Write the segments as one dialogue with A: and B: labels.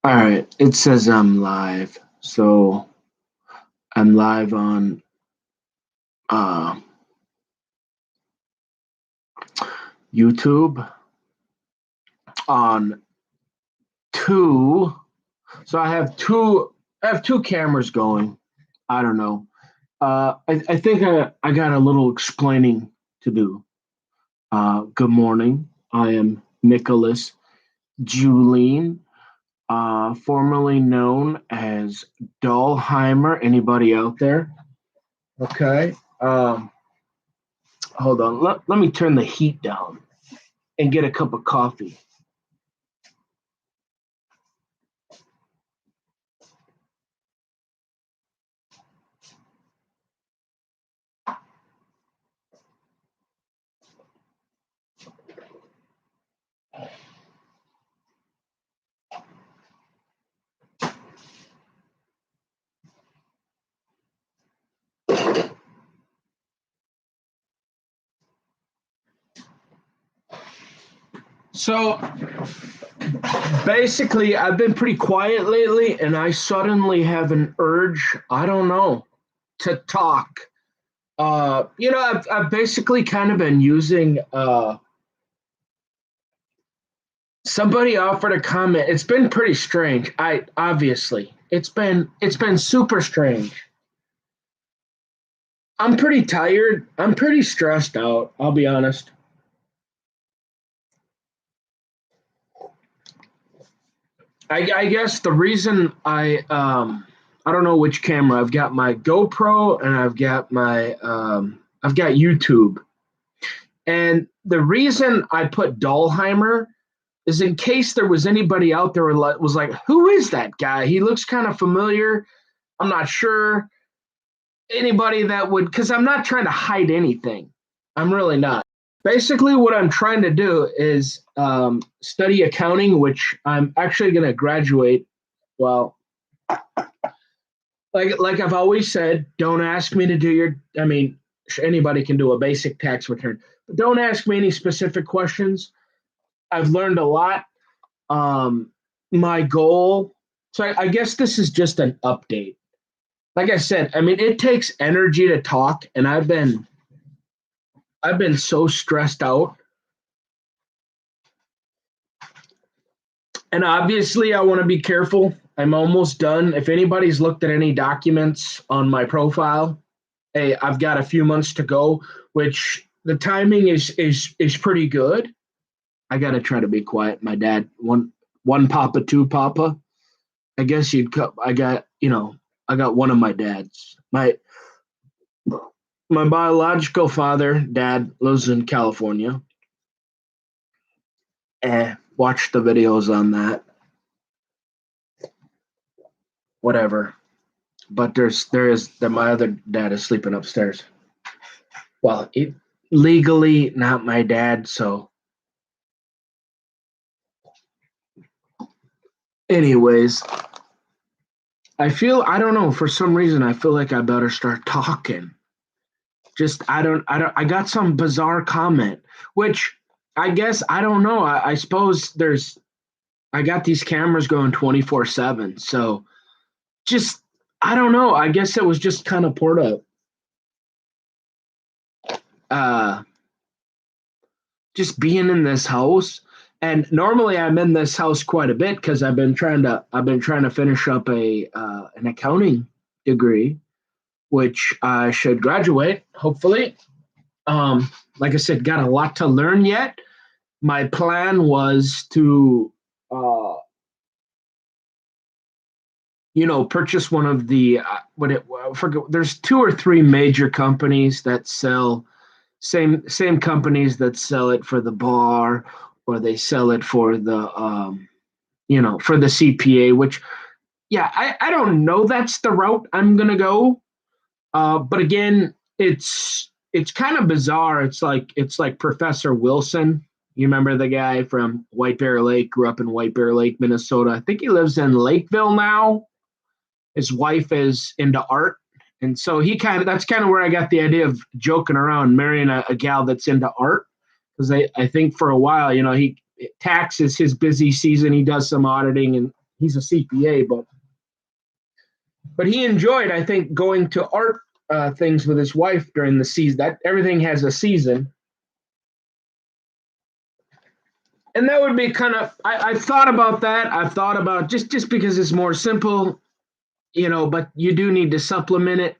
A: All right, it says I'm live. So I'm live on uh, YouTube on two. So I have two cameras going. I don't know. I think I got a little explaining to do. Good morning. I am Nicholas Julien, formerly known as Dahlheimer. Anybody out there? Okay. Hold on. Let me turn the heat down and get a cup of coffee. So basically, I've been pretty quiet lately, and I suddenly have an urge, I don't know, to talk. I've basically kind of been using somebody offered a comment. It's been pretty strange. It's been super strange. I'm pretty tired. I'm pretty stressed out, I'll be honest. I guess the reason I don't know which camera. I've got my GoPro and I've got YouTube. And the reason I put Dahlheimer is in case there was anybody out there who was like, who is that guy? He looks kind of familiar. I'm not sure. Anybody that would, because I'm not trying to hide anything. I'm really not. Basically, what I'm trying to do is study accounting, which I'm actually going to graduate. Well, like I've always said, don't ask me to do your. I mean, anybody can do a basic tax return, but don't ask me any specific questions. I've learned a lot. My goal. So I guess this is just an update. Like I said, I mean, it takes energy to talk, and I've been so stressed out. And obviously, I want to be careful. I'm almost done. If anybody's looked at any documents on my profile, hey, I've got a few months to go, which the timing is pretty good. I got to try to be quiet. My dad, one papa, two papa. I guess you'd cut. I got one of my dads. My biological father, dad, lives in California. Watch the videos on that. Whatever. But my other dad is sleeping upstairs. Well, legally not my dad, so anyways, I don't know, for some reason I feel like I better start talking. Just I got some bizarre comment, which I guess I don't know. I suppose I got these cameras going 24/7, so just I don't know. I guess it was just kind of uh just being in this house. And normally I'm in this house quite a bit because I've been trying to finish up a an accounting degree, which I should graduate hopefully. Like I said, got a lot to learn yet. My plan was to uh, purchase one of the I forget, there's two or three major companies that sell same companies that sell it for the bar, or they sell it for the CPA, which, yeah, I don't know that's the route I'm gonna go. But again, it's kind of bizarre. It's like Professor Wilson. You remember the guy from White Bear Lake? Grew up in White Bear Lake, Minnesota. I think he lives in Lakeville now. His wife is into art, and so that's kind of where I got the idea of joking around marrying a gal that's into art, because I think for a while, he tax is his busy season. He does some auditing, and he's a CPA, but he enjoyed, I think, going to art things with his wife during the season. That everything has a season, and that would be kind of. I've thought about that. I've thought about just because it's more simple, but you do need to supplement it.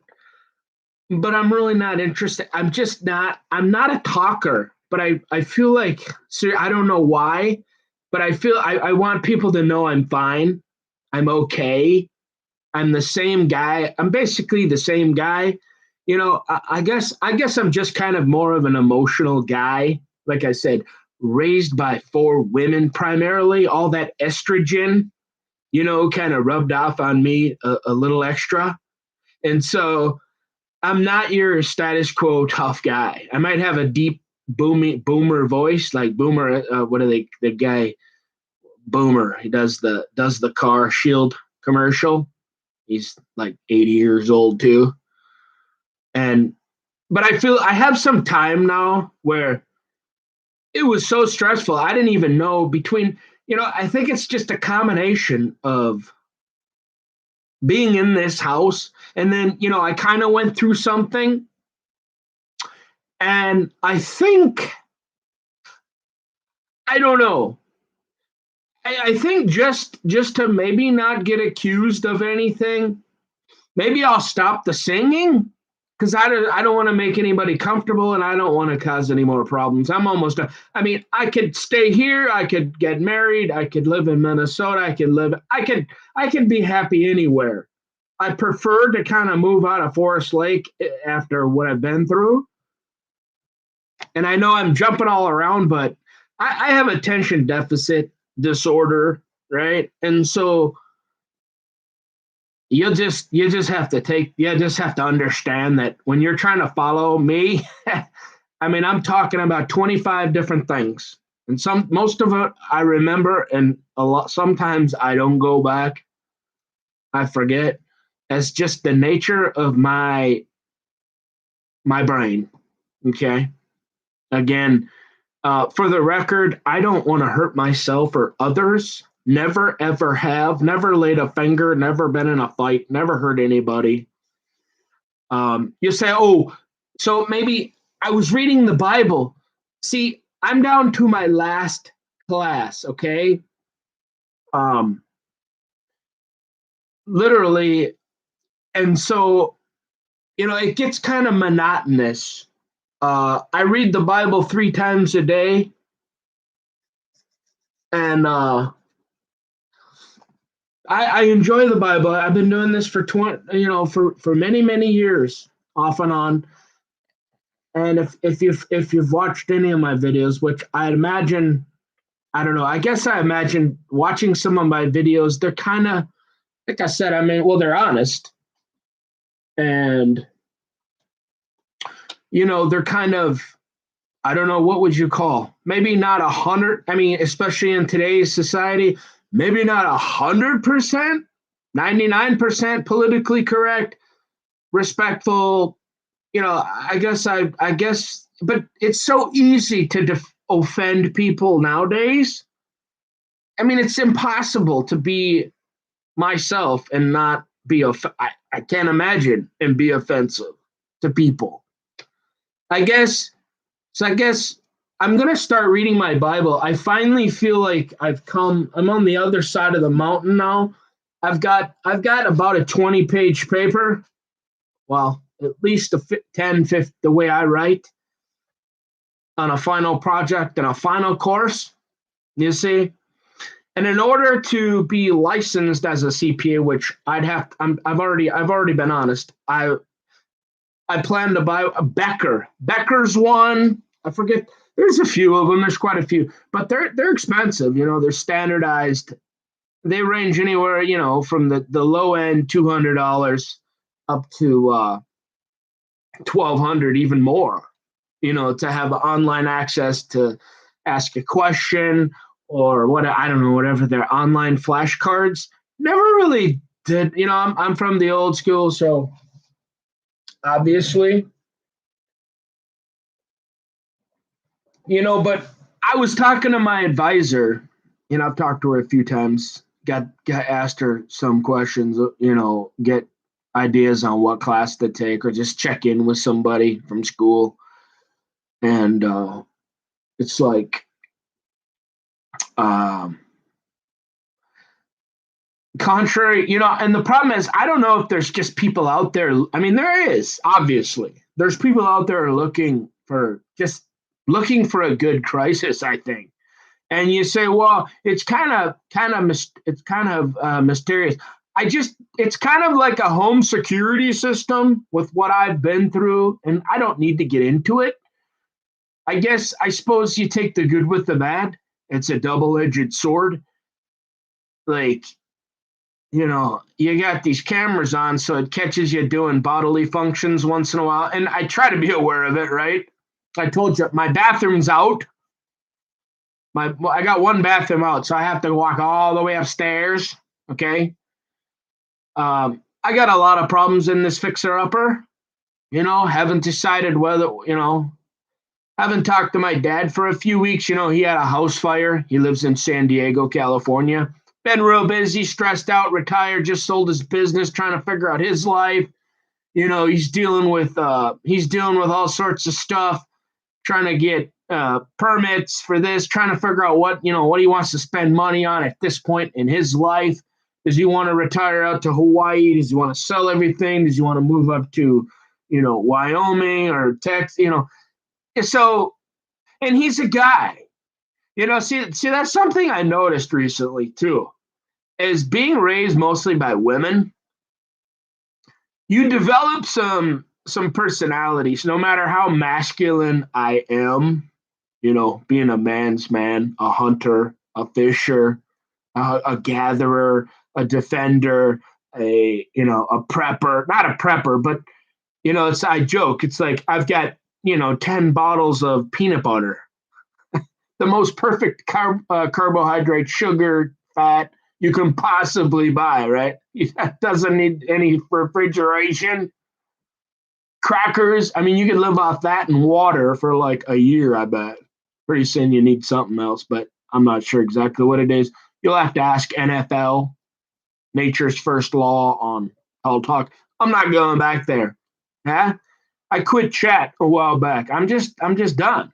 A: But I'm really not interested. I'm just not. I'm not a talker, but I feel like, I don't know why, but I feel I want people to know I'm fine. I'm okay. I'm the same guy. I'm basically the same guy. I guess I'm just kind of more of an emotional guy. Like I said, raised by four women primarily, all that estrogen, kind of rubbed off on me a little extra. And so I'm not your status quo tough guy. I might have a deep boomer voice, like Boomer. What are they? The guy Boomer. He does the car shield commercial. He's like 80 years old too. And but I feel I have some time now where it was so stressful. I didn't even know between, I think it's just a combination of being in this house and then, I kind of went through something, and I think, I don't know. I think just to maybe not get accused of anything, maybe I'll stop the singing because I don't want to make anybody comfortable, and I don't want to cause any more problems. I'm almost done. I mean, I could stay here. I could get married. I could live in Minnesota. I could be happy anywhere. I prefer to kind of move out of Forest Lake after what I've been through. And I know I'm jumping all around, but I have attention deficit disorder, right? And so you just have to understand that when you're trying to follow me, I mean, I'm talking about 25 different things. And most of it I remember, and a lot sometimes I don't go back. I forget. That's just the nature of my brain. Okay. Again, for the record, I don't want to hurt myself or others. Never, ever have. Never laid a finger. Never been in a fight. Never hurt anybody. You say, oh, so maybe I was reading the Bible. See, I'm down to my last class, okay? Um, Literally. And so, it gets kind of monotonous. I read the Bible 3 times a day, and I enjoy the Bible. I've been doing this for 20, for many many years, off and on. And if you've watched any of my videos, which I imagine, I don't know. I guess I imagine watching some of my videos. They're kind of, like I said. I mean, well, they're honest, and they're kind of, I don't know, what would you call? Maybe not 100. I mean, especially in today's society, maybe not 100%, 99% politically correct, respectful. I guess, but it's so easy to offend people nowadays. I mean, it's impossible to be myself and not be I can't imagine and be offensive to people. I guess So I guess I'm gonna start reading my Bible. I finally feel like I'm on the other side of the mountain now. I've got about a 20-page paper. Well, at least 10, 50, the way I write, on a final project and a final course. You see, and in order to be licensed as a CPA, which I've already been honest. I plan to buy a Becker. Becker's one. I forget. There's a few of them. There's quite a few, but they're expensive. They're standardized. They range anywhere, from the low end $200 up to 1,200, even more. To have online access to ask a question or what, I don't know, whatever their online flashcards. Never really did. I'm from the old school, so obviously. But I was talking to my advisor, I've talked to her a few times, got asked her some questions, get ideas on what class to take, or just check in with somebody from school. And it's like, um, contrary, and the problem is, I don't know if there's just people out there. I mean, there is, obviously. There's people out there looking for a good crisis, I think. And you say, well, it's mysterious. It's kind of like a home security system with what I've been through, and I don't need to get into it. I suppose you take the good with the bad. It's a double-edged sword. Like, you got these cameras on, so it catches you doing bodily functions once in a while. And I try to be aware of it, right? I told you, my bathroom's out. I got one bathroom out, so I have to walk all the way upstairs. Okay. I got a lot of problems in this fixer-upper. Haven't decided whether, haven't talked to my dad for a few weeks. He had a house fire. He lives in San Diego, California. Been real busy, stressed out, retired, just sold his business, trying to figure out his life. He's dealing with all sorts of stuff, trying to get permits for this, trying to figure out what he wants to spend money on at this point in his life. Does he want to retire out to Hawaii? Does he want to sell everything? Does he want to move up to, Wyoming or Texas? So, and he's a guy. See, that's something I noticed recently too. Is being raised mostly by women, you develop some personalities, no matter how masculine I am, being a man's man, a hunter, a fisher, a gatherer, a defender, a prepper, not a prepper, but I joke. It's like I've got 10 bottles of peanut butter, the most perfect carbohydrate, sugar, fat you can possibly buy, right? That doesn't need any refrigeration. Crackers, I mean, you could live off that and water for like a year, I bet. Pretty soon you need something else, but I'm not sure exactly what it is. You'll have to ask NFL, Nature's First Law on Tall Talk. I'm not going back there. Huh? I quit chat a while back. I'm just done.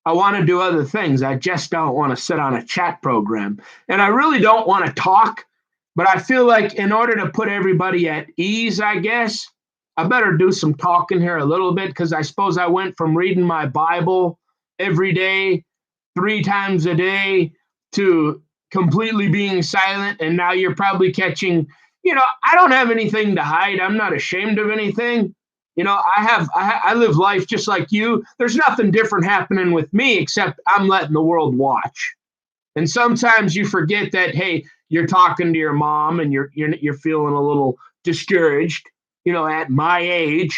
A: I want to do other things. I just don't want to sit on a chat program. And I really don't want to talk, but I feel like in order to put everybody at ease, I guess, I better do some talking here a little bit, because I suppose I went from reading my Bible every day, 3 times a day, to completely being silent. And now you're probably catching, I don't have anything to hide. I'm not ashamed of anything. I live life just like you. There's nothing different happening with me except I'm letting the world watch. And sometimes you forget that, hey, you're talking to your mom and you're feeling a little discouraged, at my age.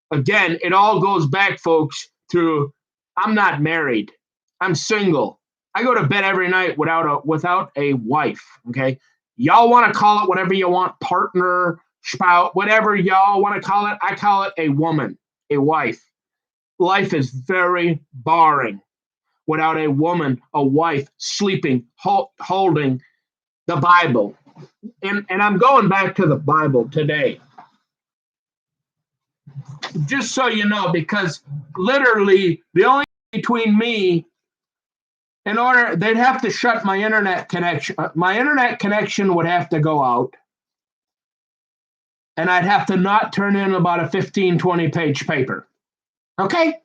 A: Again, it all goes back, folks, to I'm not married. I'm single. I go to bed every night without a wife, okay? Y'all want to call it whatever you want, partner, spout, whatever y'all want to call it. I call it a woman, a wife. Life is very boring without a woman, a wife, sleeping, holding the Bible. And I'm going back to the Bible today. Just so you know, because literally the only between me, they'd have to shut my internet connection. My internet connection would have to go out. And I'd have to not turn in about a 15, 20-page paper. Okay?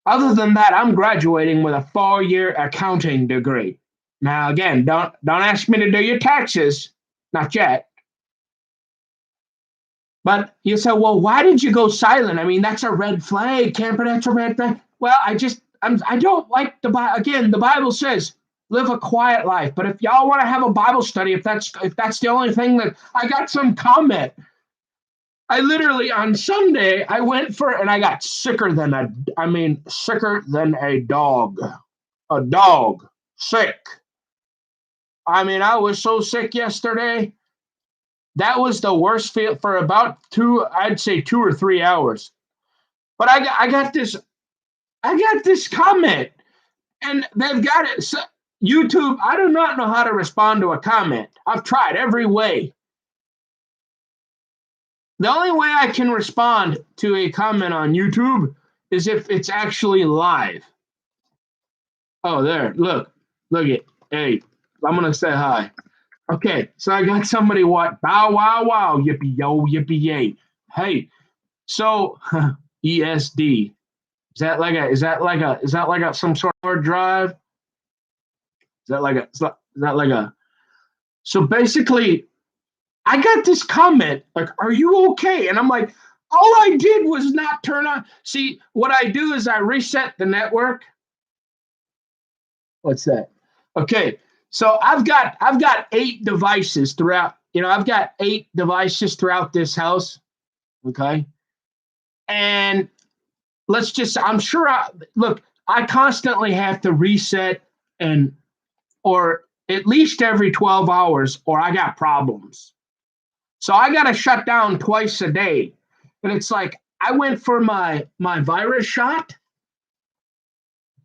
A: Other than that, I'm graduating with a 4-year accounting degree. Now, again, don't ask me to do your taxes. Not yet. But you say, well, why did you go silent? I mean, that's a red flag, Camper. That's a red flag. Well, I don't like the Bible. Again, the Bible says, live a quiet life. But if y'all want to have a Bible study, if that's the only thing that I got some comment. I literally on Sunday I went and I got sicker than a dog. A dog. Sick. I mean, I was so sick yesterday. That was the worst feel for about 2 or 3 hours. But I got this comment, and they've got it. YouTube, I do not know how to respond to a comment. I've tried every way. The only way I can respond to a comment on YouTube is if it's actually live. Oh, there. Look it. Hey, I'm gonna say hi. Okay, so I got somebody what? Bow wow wow, yippee yo, yippee yay. Hey, so ESD. Is that like a some sort of drive? Is that like a so basically I got this comment like, "Are you okay?" And I'm like, all I did was not turn on. See, what I do is I reset the network. What's that? Okay, so I've got 8 devices throughout. I've got 8 devices throughout this house. Okay, and let's just. I'm sure. Look, I constantly have to reset and or at least every 12 hours, or I got problems. So I got to shut down twice a day. And it's like I went for my virus shot.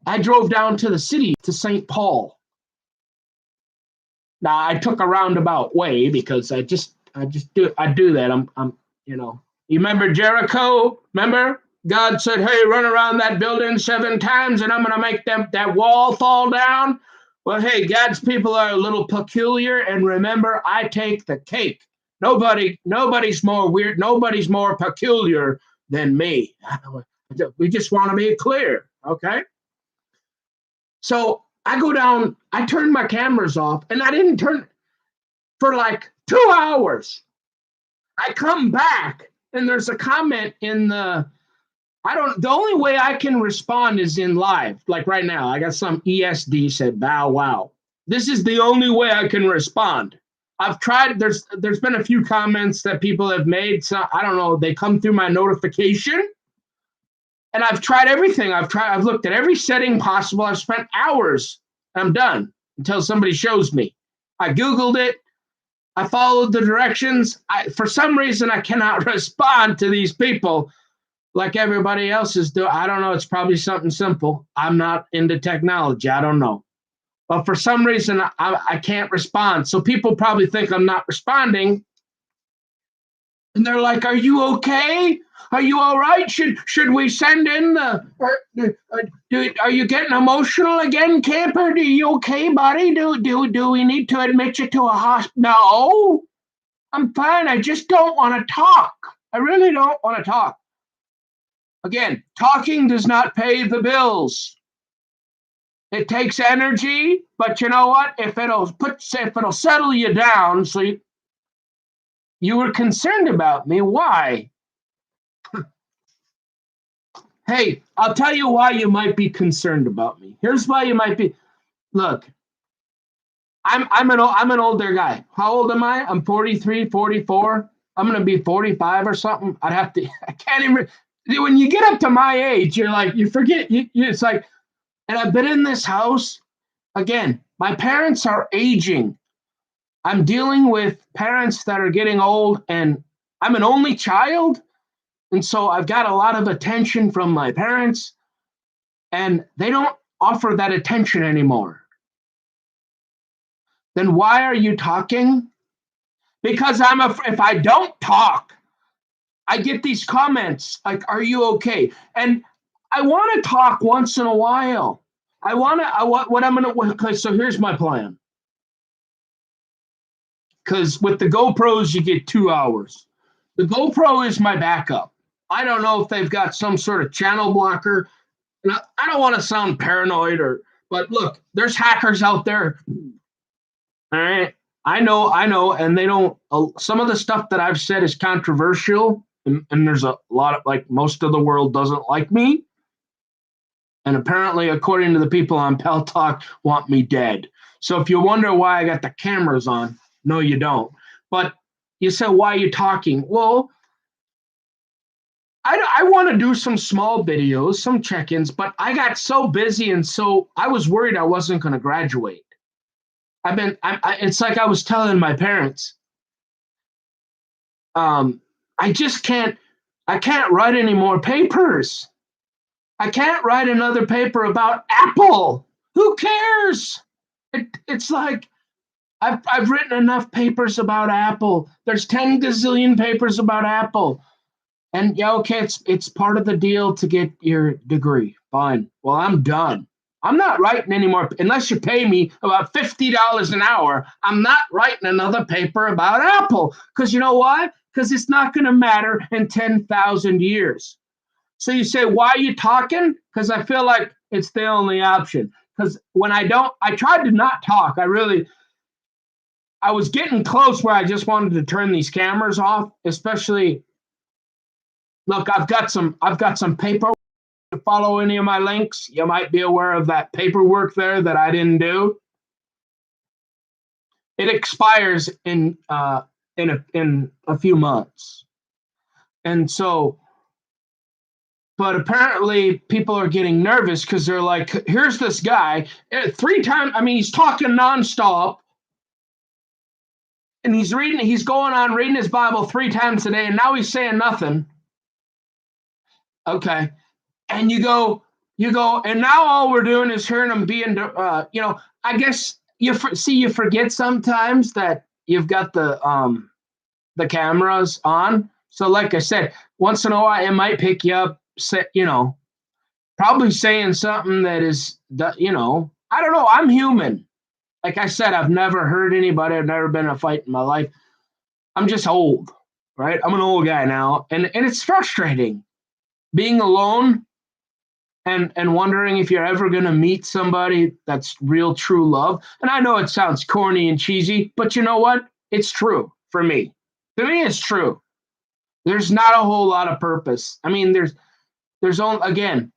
A: I drove down to the city to St. Paul. Now I took a roundabout way because I do that. You remember Jericho? Remember? God said, "Hey, run around that building 7 times and I'm going to make that wall fall down." Well, hey, God's people are a little peculiar, and remember, I take the cake. Nobody's more weird. Nobody's more peculiar than me. We just want to be clear, okay? So I go down. I turned my cameras off, and I didn't turn for like 2 hours. I come back, and there's a comment in the. I don't. The only way I can respond is in live, like right now. I got some ESD said bow wow. This is the only way I can respond. I've tried. There's been a few comments that people have made. So I don't know. They come through my notification, and I've tried everything. I've looked at every setting possible. I've spent hours. I'm done until somebody shows me. I googled it. I followed the directions. For some reason I cannot respond to these people like everybody else is doing. I don't know. It's probably something simple. I'm not into technology. I don't know. But for some reason, I can't respond. So people probably think I'm not responding. And they're like, "Are you okay? Are you all right? Should we send in are you getting emotional again, camper? Are you okay, buddy? Do we need to admit you to a hospital?" No, I'm fine. I just don't want to talk. I really don't want to talk. Again, talking does not pay the bills. It takes energy, but you know what? If it'll settle you down, so you were concerned about me. Why? Hey, I'll tell you why you might be concerned about me. Here's why you might be. Look, I'm an older guy. How old am I? I'm 43, 44. I'm gonna be 45 or something. I'd have to. I can't even. When you get up to my age, you're like you forget. It's like, and I've been in this house again. My parents are aging. I'm dealing with parents that are getting old, and I'm an only child. And so I've got a lot of attention from my parents, and they don't offer that attention anymore. Then why are you talking? Because if I don't talk, I get these comments like, "Are you okay?" And I want to talk once in a while. What I'm going to, okay, so here's my plan. Because with the GoPros, you get 2 hours. The GoPro is my backup. I don't know if they've got some sort of channel blocker. And I don't want to sound paranoid but look, there's hackers out there. All right. I know, and they don't. Some of the stuff that I've said is controversial, and there's a lot of like most of the world doesn't like me, and apparently, according to the people on Pell Talk, want me dead. So if you wonder why I got the cameras on, no, you don't. But you said, "Why are you talking?" Well, I want to do some small videos, some check-ins, but I got so busy and so I was worried I wasn't going to graduate. It's like I was telling my parents, I just I can't write any more papers. I can't write another paper about Apple. Who cares? it's like I've written enough papers about Apple. There's 10 gazillion papers about Apple. And yeah, okay, it's part of the deal to get your degree. Fine. Well, I'm done. I'm not writing anymore unless you pay me about $50 an hour. I'm not writing another paper about Apple because you know why? Because it's not going to matter in 10,000 years. So you say, why are you talking? Because I feel like it's the only option. Because when I tried to not talk. I was getting close where I just wanted to turn these cameras off, especially. Look, I've got some paperwork to follow any of my links. You might be aware of that paperwork there that I didn't do. It expires in a few months, and so. But apparently, people are getting nervous because they're like, "Here's this guy 3 times. I mean, he's talking nonstop, and he's going on reading his Bible 3 times a day, and now he's saying nothing." Okay, and you go, and now all we're doing is hearing him being, I guess you forget sometimes that you've got the cameras on. So, like I said, once in a while it might pick you up, probably saying something that is, I don't know. I'm human. Like I said, I've never hurt anybody. I've never been in a fight in my life. I'm just old, right? I'm an old guy now, and it's frustrating being alone and wondering if you're ever going to meet somebody that's real true love. And I know it sounds corny and cheesy, but you know what? It's true for me. To me, it's true. There's not a whole lot of purpose. I mean, there's only, again,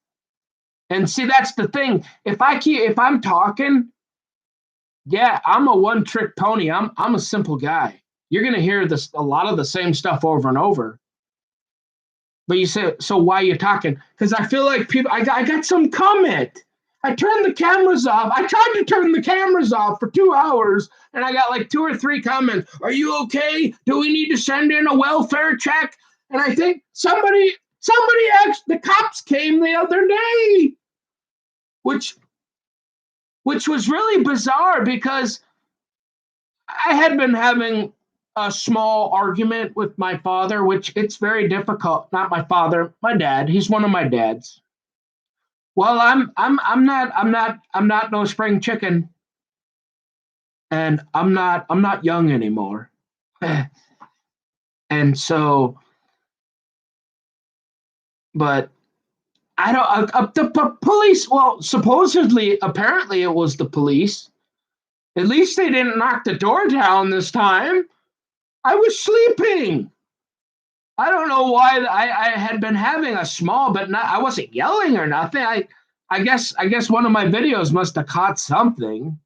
A: and see, that's the thing. If I'm talking, yeah, I'm a one-trick pony. I'm a simple guy. You're gonna hear a lot of the same stuff over and over. But you say, so why are you talking? Because I feel like people. I got some comment. I turned the cameras off. I tried to turn the cameras off for 2 hours, and I got like 2 or 3 comments. Are you okay? Do we need to send in a welfare check? And I think somebody asked. The cops came the other day, which was really bizarre because I had been having a small argument with my father, which it's very difficult. Not my father, my dad. He's one of my dads. Well, I'm not no spring chicken, and I'm not young anymore. And so, but I don't. The police. Well, supposedly, apparently, it was the police. At least they didn't knock the door down this time. I was sleeping. I don't know why I had been having a small, but not. I wasn't yelling or nothing. I guess one of my videos must have caught something.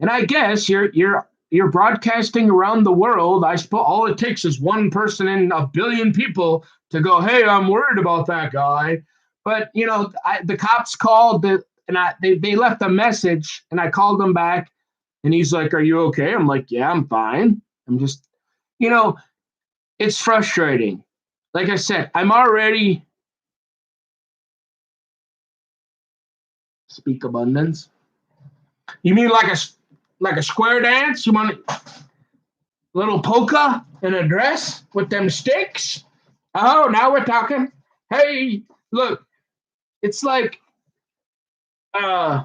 A: And I guess you're broadcasting around the world. I suppose all it takes is one person in a billion people to go, "Hey, I'm worried about that guy." But the cops called they left a message, and I called them back, and he's like, "Are you okay?" I'm like, "Yeah, I'm fine. I'm just, you know, it's frustrating." Like I said, I'm already speak abundance. You mean like a square dance? You want a little polka in a dress with them sticks? Oh, now we're talking. Hey, look, it's like uh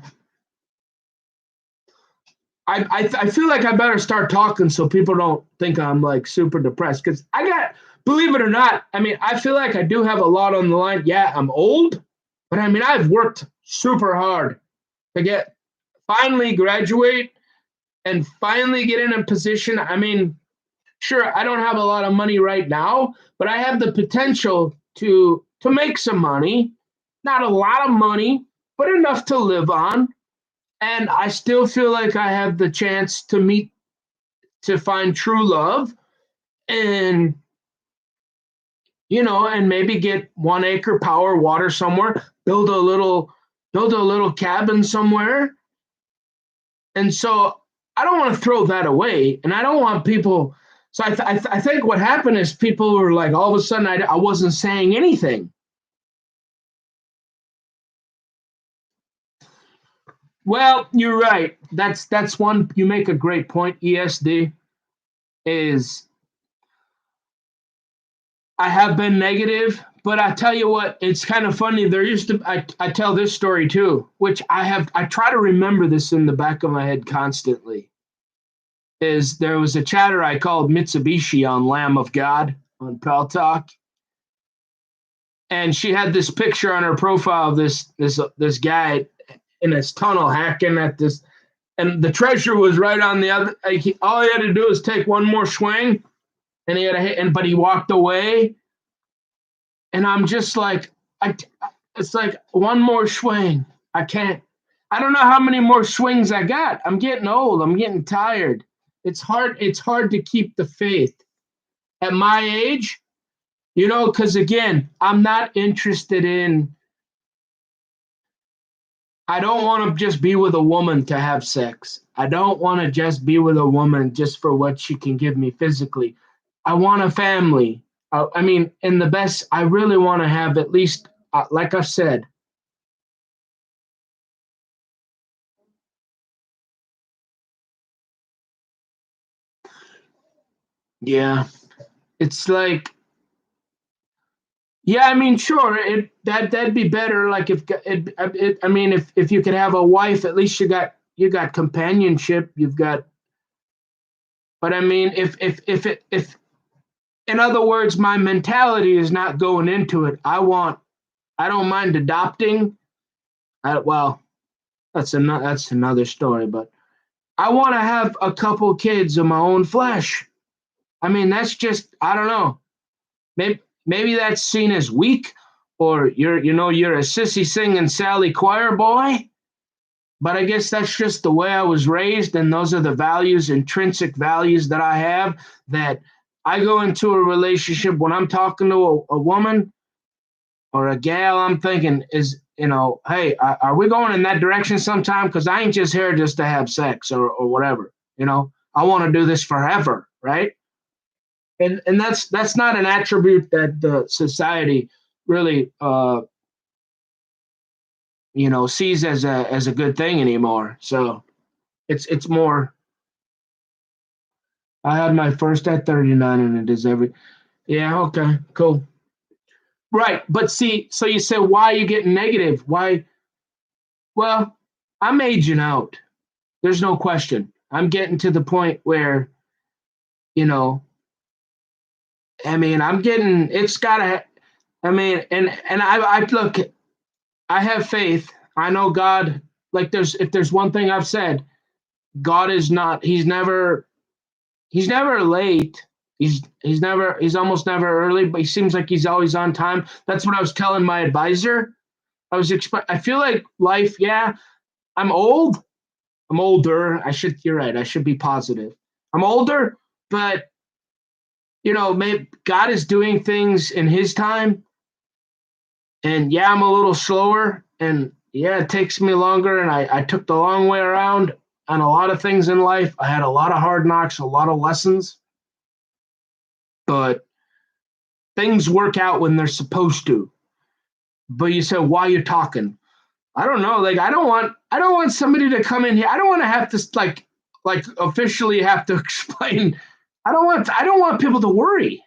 A: I feel like I better start talking so people don't think I'm like super depressed because believe it or not, I mean, I feel like I do have a lot on the line. Yeah, I'm old, but I mean, I've worked super hard to finally graduate and finally get in a position. I mean, sure, I don't have a lot of money right now, but I have the potential to make some money. Not a lot of money, but enough to live on. And I still feel like I have the chance to find true love and and maybe get 1 acre power water somewhere, build a little cabin somewhere. And so I don't want to throw that away, and I don't want people. So I think what happened is people were like, all of a sudden I wasn't saying anything. Well, you're right. That's one. You make a great point. ESD is. I have been negative, but I tell you what, it's kind of funny. There used to I tell this story too, which I try to remember this in the back of my head constantly. Is there was a chatter I called Mitsubishi on Lamb of God on Pal Talk, and she had this picture on her profile of this guy in this tunnel hacking at this, and the treasure was right on the other. Like all he had to do was take one more swing, and he had a hit, and but he walked away, and I'm just like, I, it's like one more swing. I can't. I don't know how many more swings I got. I'm getting old. I'm getting tired. It's hard. It's hard to keep the faith at my age, because again, I'm not interested in. I don't want to just be with a woman to have sex. I don't want to just be with a woman just for what she can give me physically. I want a family. I mean, in the best, I really want to have at least, like I said, yeah. It's like, yeah. I mean, sure, that'd be better. Like I mean, if you could have a wife, at least you got companionship. You've got, but I mean, if in other words, my mentality is not going into it. I don't mind adopting. Well, that's another story, but I want to have a couple kids of my own flesh. I mean, that's just I don't know. Maybe that's seen as weak, or you're a sissy singing Sally choir boy. But I guess that's just the way I was raised, and those are the values, intrinsic values that I have. That I go into a relationship when I'm talking to a woman or a gal. I'm thinking hey, are we going in that direction sometime? Because I ain't just here just to have sex or whatever. I want to do this forever, right? And that's not an attribute that the society really sees as a good thing anymore. So it's more. I had my first at 39, and it is every. Yeah, okay, cool. Right, but see, so you say, why are you getting negative? Why? Well, I'm aging out. There's no question. I'm getting to the point where, you know, I mean, I'm getting. It's gotta. I mean, and I look. I have faith. I know God. Like, if there's one thing I've said, God is not. He's never late. He's almost never early, but he seems like he's always on time. That's what I was telling my advisor. I feel like life, yeah, I'm old. I'm older. You're right. I should be positive. I'm older, but maybe God is doing things in his time. And yeah, I'm a little slower, and yeah, it takes me longer, and I took the long way around on a lot of things in life. I had a lot of hard knocks, a lot of lessons, but things work out when they're supposed to. But you said, why are you talking? I don't know. Like, I don't want somebody to come in here. I don't want to have to like officially have to explain. I don't want people to worry.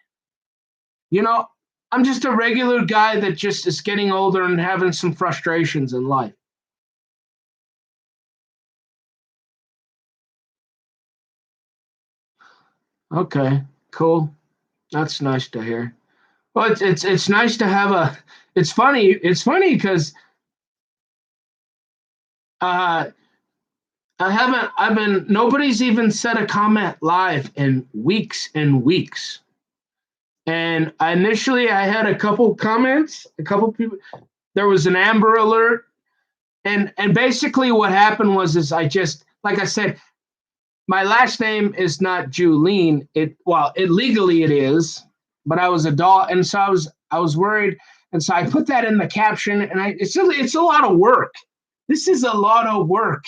A: You know, I'm just a regular guy that just is getting older and having some frustrations in life. Okay, cool. That's nice to hear. Well, it's nice to have a. It's funny. It's funny because uh, I haven't. I've been. Nobody's even said a comment live in weeks and weeks. And I had a couple comments. A couple people. There was an Amber Alert, and basically what happened was is I just like I said, my last name is not Julene. It legally it is, but I was a dog, and so I was worried, and so I put that in the caption, and it's a lot of work. This is a lot of work.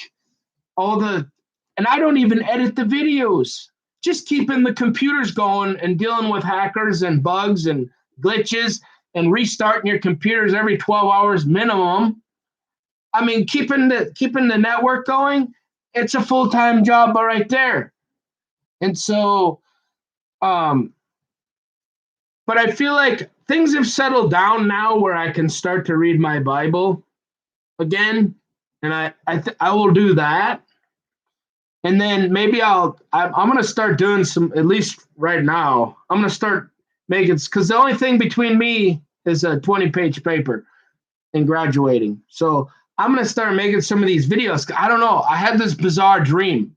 A: All the and I don't even edit the videos. Just keeping the computers going and dealing with hackers and bugs and glitches and restarting your computers every 12 hours minimum. I mean, keeping the network going, it's a full-time job right there. And so, but I feel like things have settled down now where I can start to read my Bible again, and I will do that. And then maybe I'm gonna start doing some, at least right now. I'm gonna start making, because the only thing between me is a 20-page paper and graduating. So I'm gonna start making some of these videos. I don't know. I had this bizarre dream.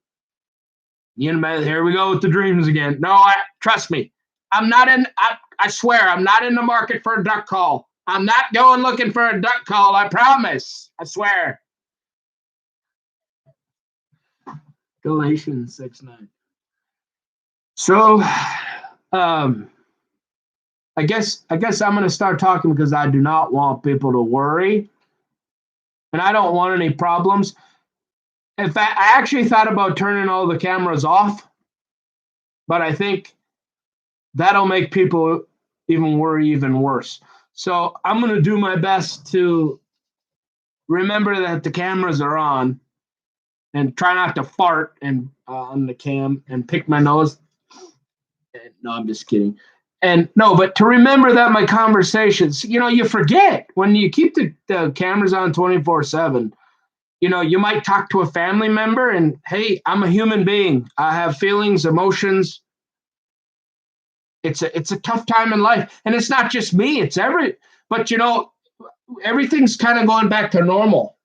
A: You know, here we go with the dreams again. No, trust me. I'm not in. I swear, I'm not in the market for a duck call. I'm not going looking for a duck call. I promise. I swear. Galatians 6:9. So, I guess I'm going to start talking because I do not want people to worry, and I don't want any problems. In fact, I actually thought about turning all the cameras off, but I think that'll make people even worry even worse. So I'm going to do my best to remember that the cameras are on, and try not to fart and on the cam and pick my nose. No, I'm just kidding. And no, but to remember that my conversations, you forget when you keep the cameras on 24/7. You might talk to a family member, and hey, I'm a human being. I have feelings, emotions. It's a tough time in life, and it's not just me. But everything's kind of going back to normal.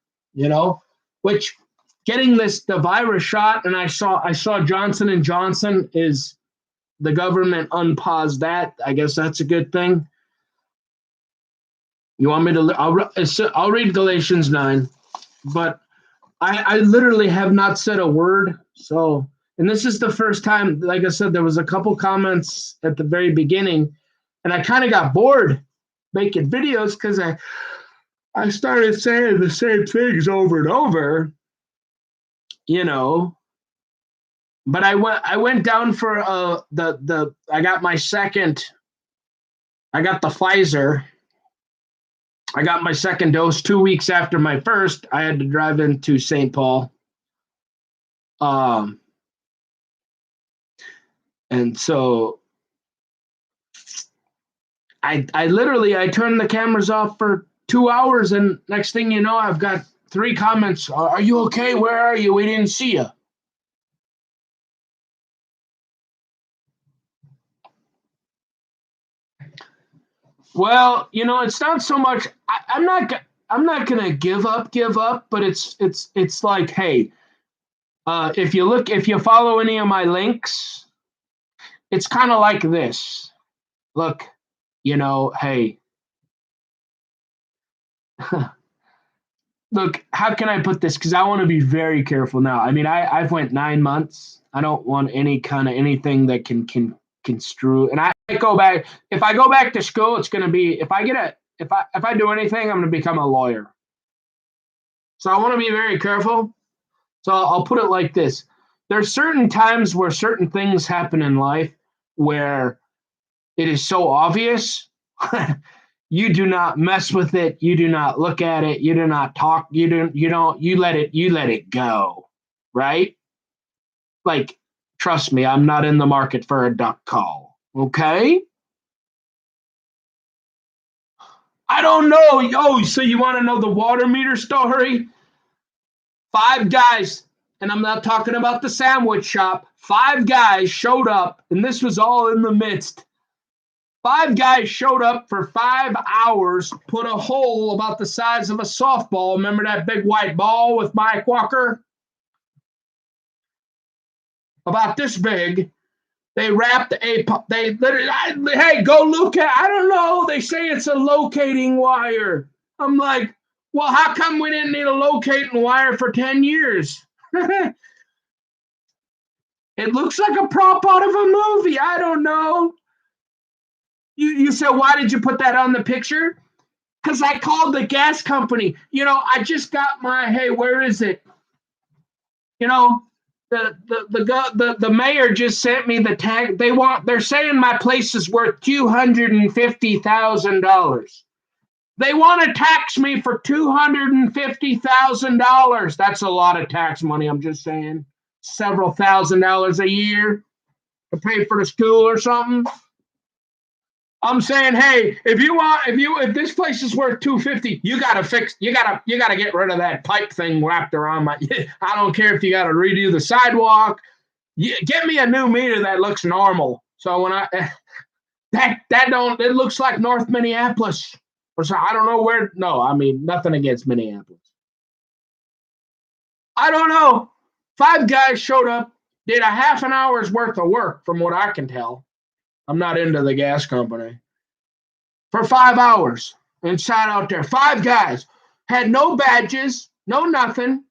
A: Which getting the virus shot, and I saw Johnson & Johnson is the government unpaused that. I guess that's a good thing. You want me to? I'll read Galatians 9, but I literally have not said a word. So, and this is the first time. Like I said, there was a couple comments at the very beginning, and I kind of got bored making videos because I started saying the same things over and over. But I went down for I got my second. I got the Pfizer. I got my second dose 2 weeks after my first. I had to drive into St. Paul. And so I literally turned the cameras off for 2 hours, and next thing you know, I've got 3 comments. Are you okay? Where are you? We didn't see you. Well, it's not so much. I'm not gonna give up, but it's like, hey, if you follow any of my links, it's kind of like this. Look, hey, look, how can I put this? Because I want to be very careful now. I mean, I've went 9 months. I don't want any kind of anything that can construe. And if I go back to school, it's going to be, if I do anything, I'm going to become a lawyer. So I want to be very careful. So I'll put it like this. There's certain times where certain things happen in life where it is so obvious. You do not mess with it. You do not look at it. You do not talk. You let it go. Right? Like, trust me, I'm not in the market for a duck call. Okay? I don't know. Oh, so you want to know the water meter story? 5 guys, and I'm not talking about the sandwich shop. 5 guys showed up, and this was all in the midst. 5 guys showed up for 5 hours, put a hole about the size of a softball. Remember that big white ball with Mike Walker? About this big. They wrapped they literally, hey, go look at, I don't know. They say it's a locating wire. I'm like, well, how come we didn't need a locating wire for 10 years? It looks like a prop out of a movie. I don't know. You said, why did you put that on the picture? Because I called the gas company. I just got hey, where is it? The mayor just sent me the tag. They're saying my place is worth $250,000. They want to tax me for $250,000. That's a lot of tax money. I'm just saying, several $1,000s a year to pay for the school or something. I'm saying, hey, if this place is worth 250, you gotta get rid of that pipe thing wrapped around my. I don't care if you gotta redo the sidewalk. Get me a new meter that looks normal. So when I that don't it looks like North Minneapolis or so. I don't know where. No, I mean nothing against Minneapolis. I don't know. Five guys showed up, did a half an hour's worth of work, from what I can tell. I'm not into the gas company. For 5 hours and sat out there. Five guys had no badges, no nothing,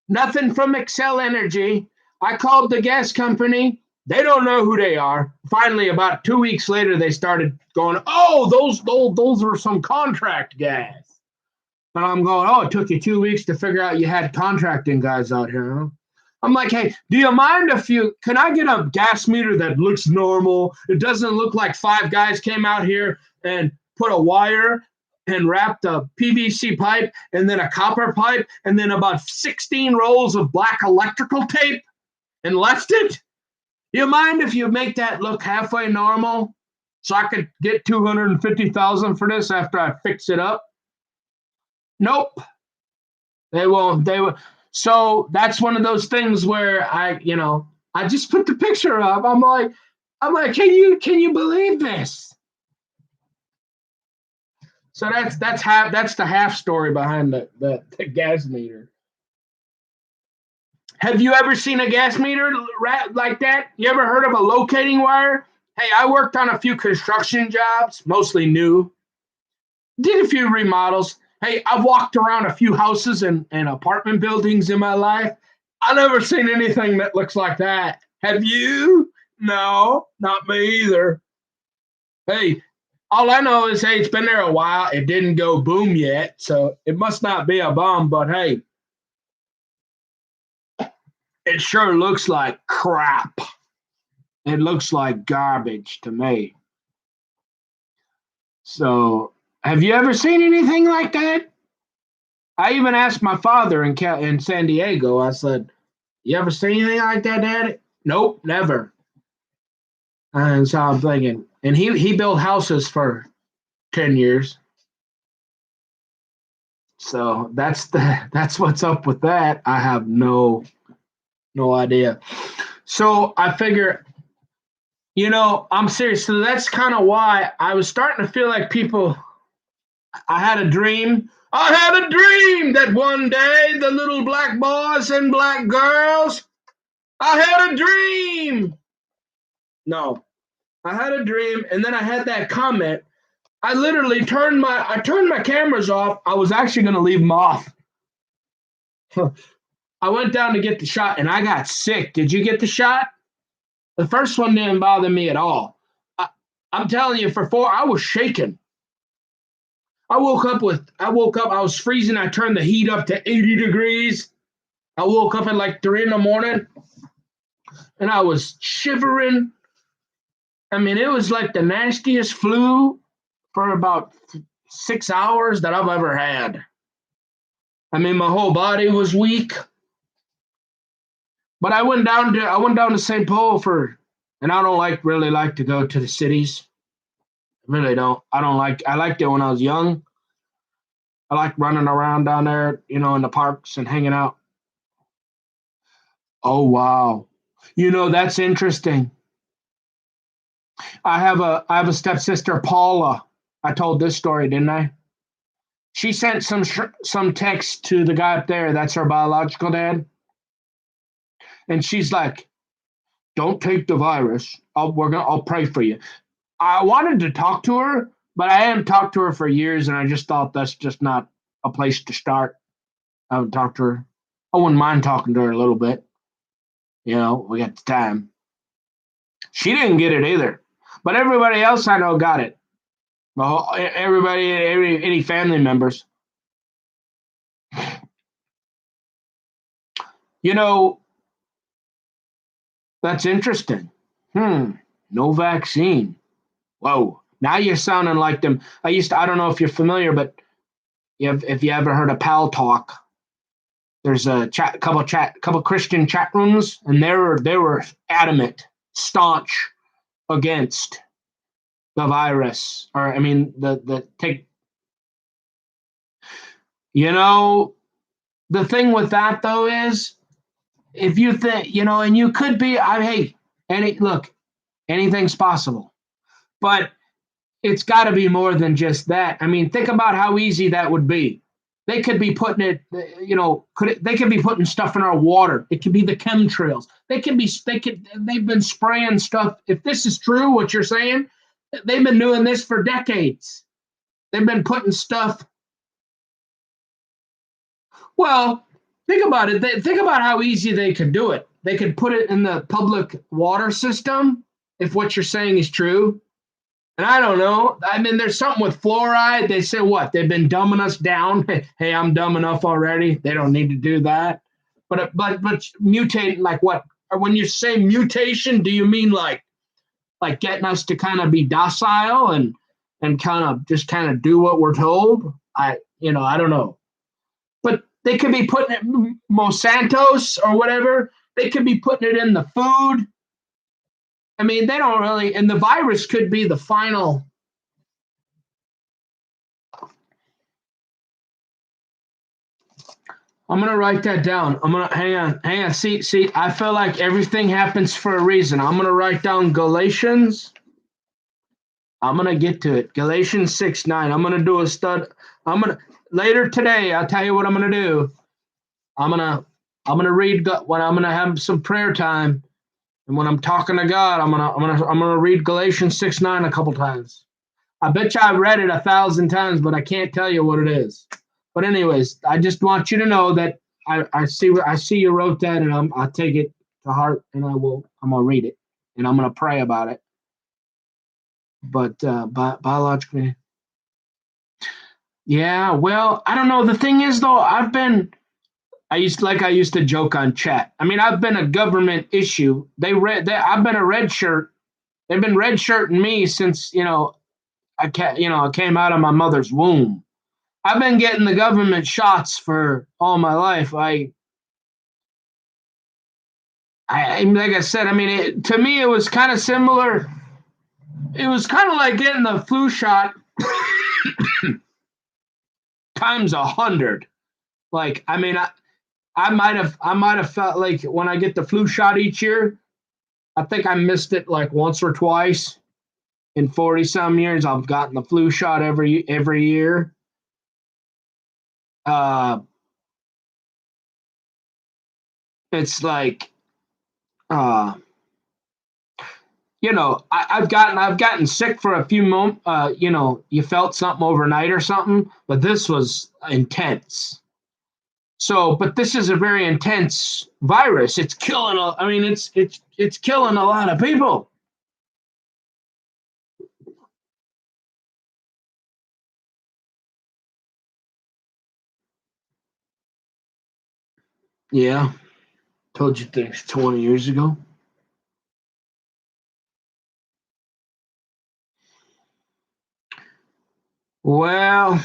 A: nothing from Excel Energy. I called the gas company. They don't know who they are. Finally, about 2 weeks later, they started going, "Oh, those are some contract guys." And I'm going, "Oh, it took you 2 weeks to figure out you had contracting guys out here, huh?" I'm like, "Hey, do you mind if can I get a gas meter that looks normal? It doesn't look like five guys came out here and put a wire and wrapped a PVC pipe and then a copper pipe and then about 16 rolls of black electrical tape and left it? Do you mind if you make that look halfway normal so I could get 250,000 for this after I fix it up?" Nope. They won't. They will. So that's one of those things where I just put the picture up. I'm like, can you believe this? So that's the half story behind the gas meter. Have you ever seen a gas meter like that? You ever heard of a locating wire? Hey, I worked on a few construction jobs, mostly new. Did a few remodels. Hey, I've walked around a few houses and apartment buildings in my life. I've never seen anything that looks like that. Have you? No, not me either. Hey, all I know is, hey, it's been there a while. It didn't go boom yet, so it must not be a bomb, but hey, it sure looks like crap. It looks like garbage to me. So, have you ever seen anything like that? I even asked my father in San Diego. I said, "You ever seen anything like that, Daddy?" Nope, never. And so I'm thinking, and he built houses for 10 years. So that's what's up with that. I have no idea. So I figure, I'm serious. So that's kind of why I was starting to feel like people. I had a dream. I had a dream that one day the little black boys and black girls. I had a dream. No, I had a dream, and then I had that comment. I literally turned my cameras off. I was actually going to leave them off. I went down to get the shot, and I got sick. Did you get the shot? The first one didn't bother me at all. I'm telling you, for four, I was shaking. I woke up. I was freezing. I turned the heat up to 80 degrees. I woke up at like 3 in the morning, and I was shivering. I mean, it was like the nastiest flu for about 6 hours that I've ever had. I mean, my whole body was weak. But I went down to St. Paul and I don't really like to go to the cities. I really don't. I liked it when I was young. I like running around down there, in the parks and hanging out. Oh wow. That's interesting. I have a stepsister, Paula. I told this story, didn't I? She sent some text to the guy up there. That's her biological dad, and she's like, "Don't take the virus. I'll pray for you." I wanted to talk to her, but I hadn't talked to her for years, and I just thought that's just not a place to start. I haven't talked to her. I wouldn't mind talking to her a little bit. We got the time. She didn't get it either, but everybody else I know got it. Well, everybody, any family members. You know, that's interesting. No vaccine. Whoa. Now you're sounding like them. I don't know if you're familiar, but if you ever heard of Pal Talk, there's a couple Christian chat rooms, and they were adamant, staunch against the virus, or I mean the take. You know, the thing with that though is if you think and you could be. Hey, look, anything's possible, but it's got to be more than just that. I mean, think about how easy that would be. They could be putting it, they could be putting stuff in our water. It could be the chemtrails. They've been spraying stuff. If this is true, what you're saying, they've been doing this for decades. They've been putting stuff. Well, think about it. Think about how easy they could do it. They could put it in the public water system if what you're saying is true. And I don't know. I mean, there's something with fluoride. They say what? They've been dumbing us down. Hey, I'm dumb enough already. They don't need to do that. But mutating like what? Or when you say mutation, do you mean like getting us to kind of be docile and kind of do what we're told? I don't know. But they could be putting it Monsanto's or whatever. They could be putting it in the food. I mean, they don't really, and the virus could be the final. I'm gonna write that down. I'm gonna hang on. See. I feel like everything happens for a reason. I'm gonna write down Galatians. I'm gonna get to it. Galatians 6:9. I'm gonna do a stud. I'm gonna later today. I'll tell you what I'm gonna do. I'm gonna read when I'm gonna have some prayer time. And when I'm talking to God, I'm gonna read Galatians 6:9 a couple times. I bet you I've read it 1,000 times, but I can't tell you what it is. But anyways, I just want you to know that I see you wrote that, and I'll take it to heart, and I'm gonna read it, and I'm gonna pray about it. But biologically, yeah. Well, I don't know. The thing is, though, I used to joke on chat. I mean, I've been a government issue. I've been a red shirt. They've been red shirting me since I came out of my mother's womb. I've been getting the government shots for all my life. Like I said, I mean, to me, it was kind of similar. It was kind of like getting the flu shot times 100. Like, I mean, I might have felt like when I get the flu shot each year, I think I missed it like once or twice in 40 some years. I've gotten the flu shot every year. It's like, I've gotten sick for a few moments. You felt something overnight or something, but this was intense. So, but this is a very intense virus. It's killing. It's killing a lot of people. Yeah, told you things 20 years ago. Well,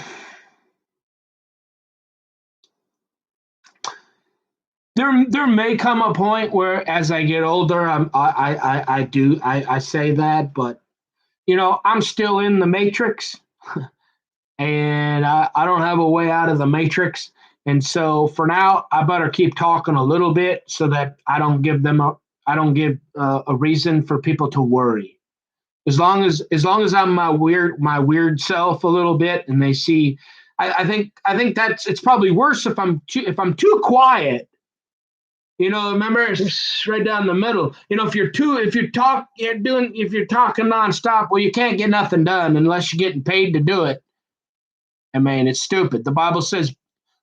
A: there may come a point where, as I get older, I say that, but I'm still in the matrix, and I don't have a way out of the matrix. And so for now, I better keep talking a little bit so that I don't give a reason for people to worry. As long as I'm my weird self a little bit, and they see, I think that's it's probably worse if I'm too quiet. Remember it's right down the middle. If you're talking nonstop, well, you can't get nothing done unless you're getting paid to do it. I mean, it's stupid. The Bible says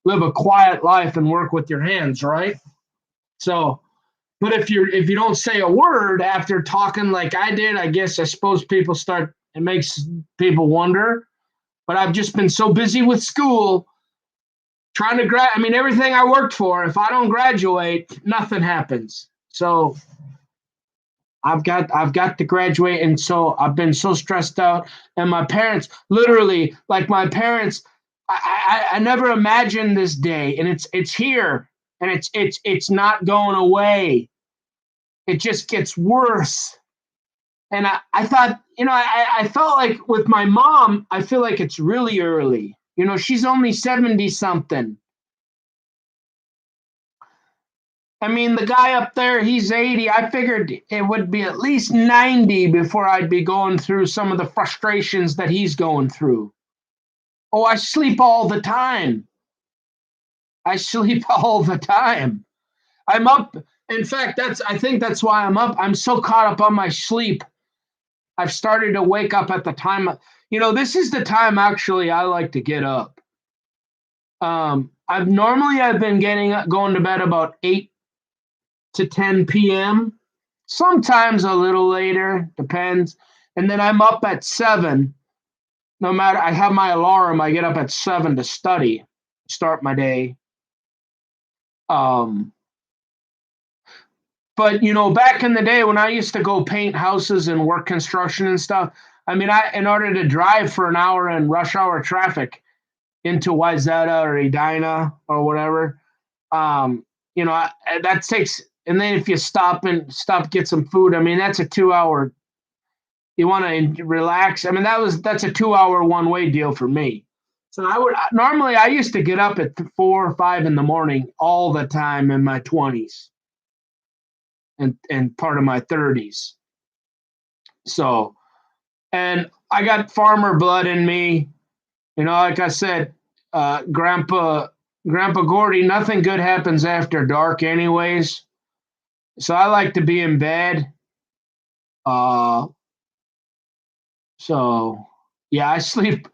A: live a quiet life and work with your hands, right? So, but if you don't say a word after talking like I did, I suppose it makes people wonder. But I've just been so busy with school trying to I mean, everything I worked for, if I don't graduate, nothing happens. So I've got to graduate, and so I've been so stressed out. And my parents, literally, like my parents, I never imagined this day, and it's here, and it's not going away. It just gets worse. And I thought, I felt like with my mom, I feel like it's really early. She's only 70 something. I mean, the guy up there, he's 80. I figured it would be at least 90 before I'd be going through some of the frustrations that he's going through. Oh, I sleep all the time. I sleep all the time. I'm up. In fact, I think that's why I'm up. I'm so caught up on my sleep. I've started to wake up at the time. This is the time actually I like to get up. I've been going to bed about 8 to 10 p.m. Sometimes a little later, depends. And then I'm up at 7. No matter, I have my alarm. I get up at 7 to study, start my day. Um, but back in the day when I used to go paint houses and work construction and stuff, I mean, in order to drive for an hour in rush hour traffic into Wayzata or Edina or whatever, that takes. And then if you stop get some food, I mean, that's a 2 hour. You want to relax. I mean, that's a 2 hour one way deal for me. So I used to get up at 4 or 5 in the morning all the time in my 20s and part of my 30s. So, and I got farmer blood in me. Like I said, Grandpa Gordy, nothing good happens after dark, anyways. So I like to be in bed. Uh, so yeah, I sleep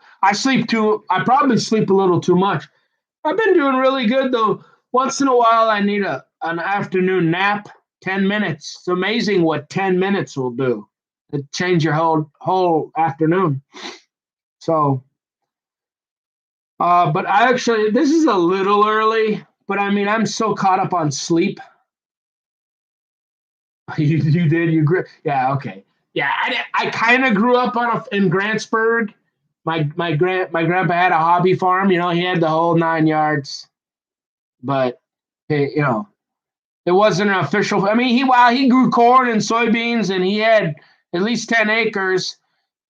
A: too. I probably sleep a little too much. I've been doing really good though. Once in a while, I need an afternoon nap. 10 minutes. It's amazing what 10 minutes will do. It change your whole afternoon. So, but this is a little early. But I mean, I'm so caught up on sleep. You did yeah, okay, yeah. I kind of grew up in Grantsburg. My grandpa had a hobby farm. He had the whole 9 yards. But it wasn't an official. I mean, he grew corn and soybeans, and he had at least 10 acres,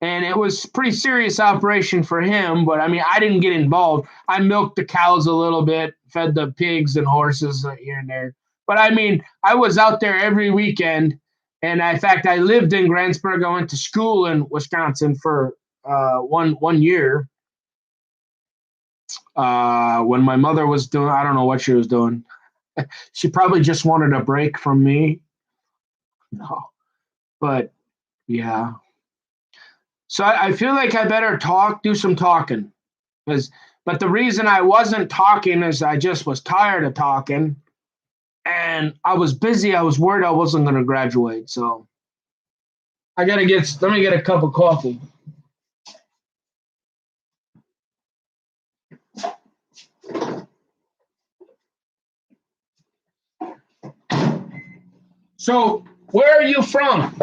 A: and it was a pretty serious operation for him. But I mean, I didn't get involved. I milked the cows a little bit, fed the pigs and horses here and there. But I mean, I was out there every weekend, and in fact, I lived in Grantsburg. I went to school in Wisconsin for one year. When my mother was doing, I don't know what she was doing. She probably just wanted a break from me. No, but yeah. So I feel like I better do some talking, because. But the reason I wasn't talking is I just was tired of talking, and I was busy. I was worried I wasn't going to graduate. So let me get a cup of coffee. So where are you from?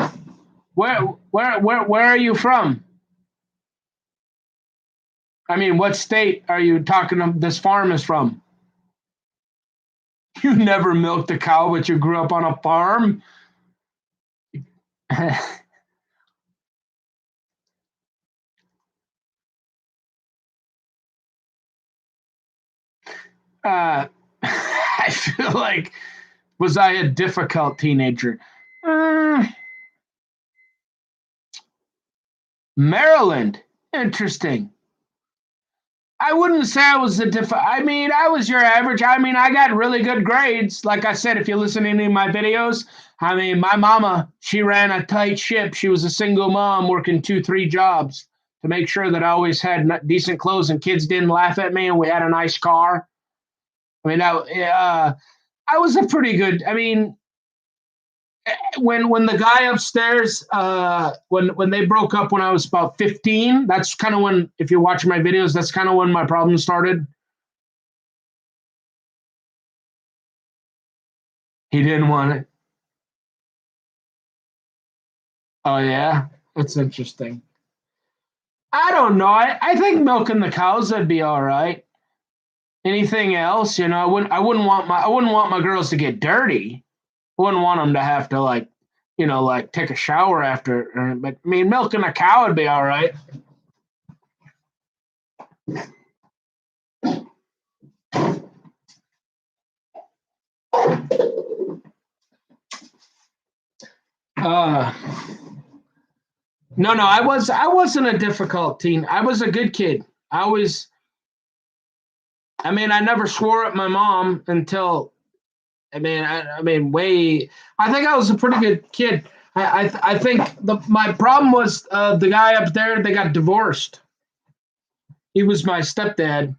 A: Where are you from? I mean, what state are you talking of this farm is from? You never milked a cow, but you grew up on a farm? I feel like, was I a difficult teenager? Uh, Maryland. Interesting. I wouldn't say I was I mean, I was your average. I mean, I got really good grades. Like I said, if you listen to any of my videos, I mean, my mama, she ran a tight ship. She was a single mom working 2, 3 jobs to make sure that I always had decent clothes and kids didn't laugh at me and we had a nice car. I mean, I was a pretty good. I mean, when the guy upstairs when they broke up when I was about 15, that's kind of when, if you watch my videos, that's kind of when my problem started. He didn't want it. Oh yeah, that's interesting. I don't know. I think milking the cows would be all right. Anything else, I wouldn't want my girls to get dirty. I wouldn't want them to have to like, like take a shower after. But I mean, milking a cow would be all right. Uh, no, I wasn't a difficult teen. I was a good kid. I mean, I never swore at my mom until I mean, way. I think I was a pretty good kid. I think my problem was the guy up there. They got divorced. He was my stepdad.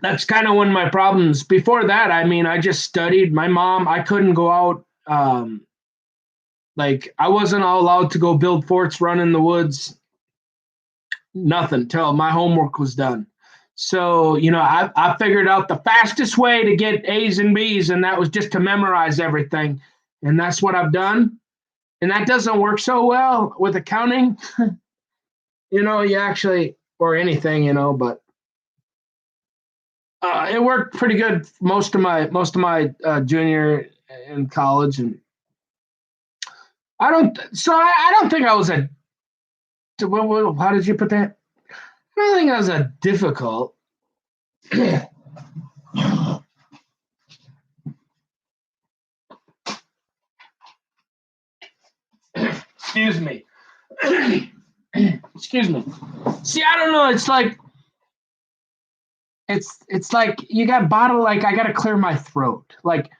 A: That's kind of when my problems. Before that, I mean, I just studied. My mom, I couldn't go out. Like I wasn't allowed to go build forts, run in the woods. Nothing till my homework was done. So, I figured out the fastest way to get A's and B's, and that was just to memorize everything. And that's what I've done. And that doesn't work so well with accounting. You actually, or anything, but it worked pretty good most of my junior in college. And I don't think I was a, how did you put that? I don't think I was a difficult. Excuse me. Excuse me. See, I don't know. It's like you got bottle. Like I got to clear my throat. Like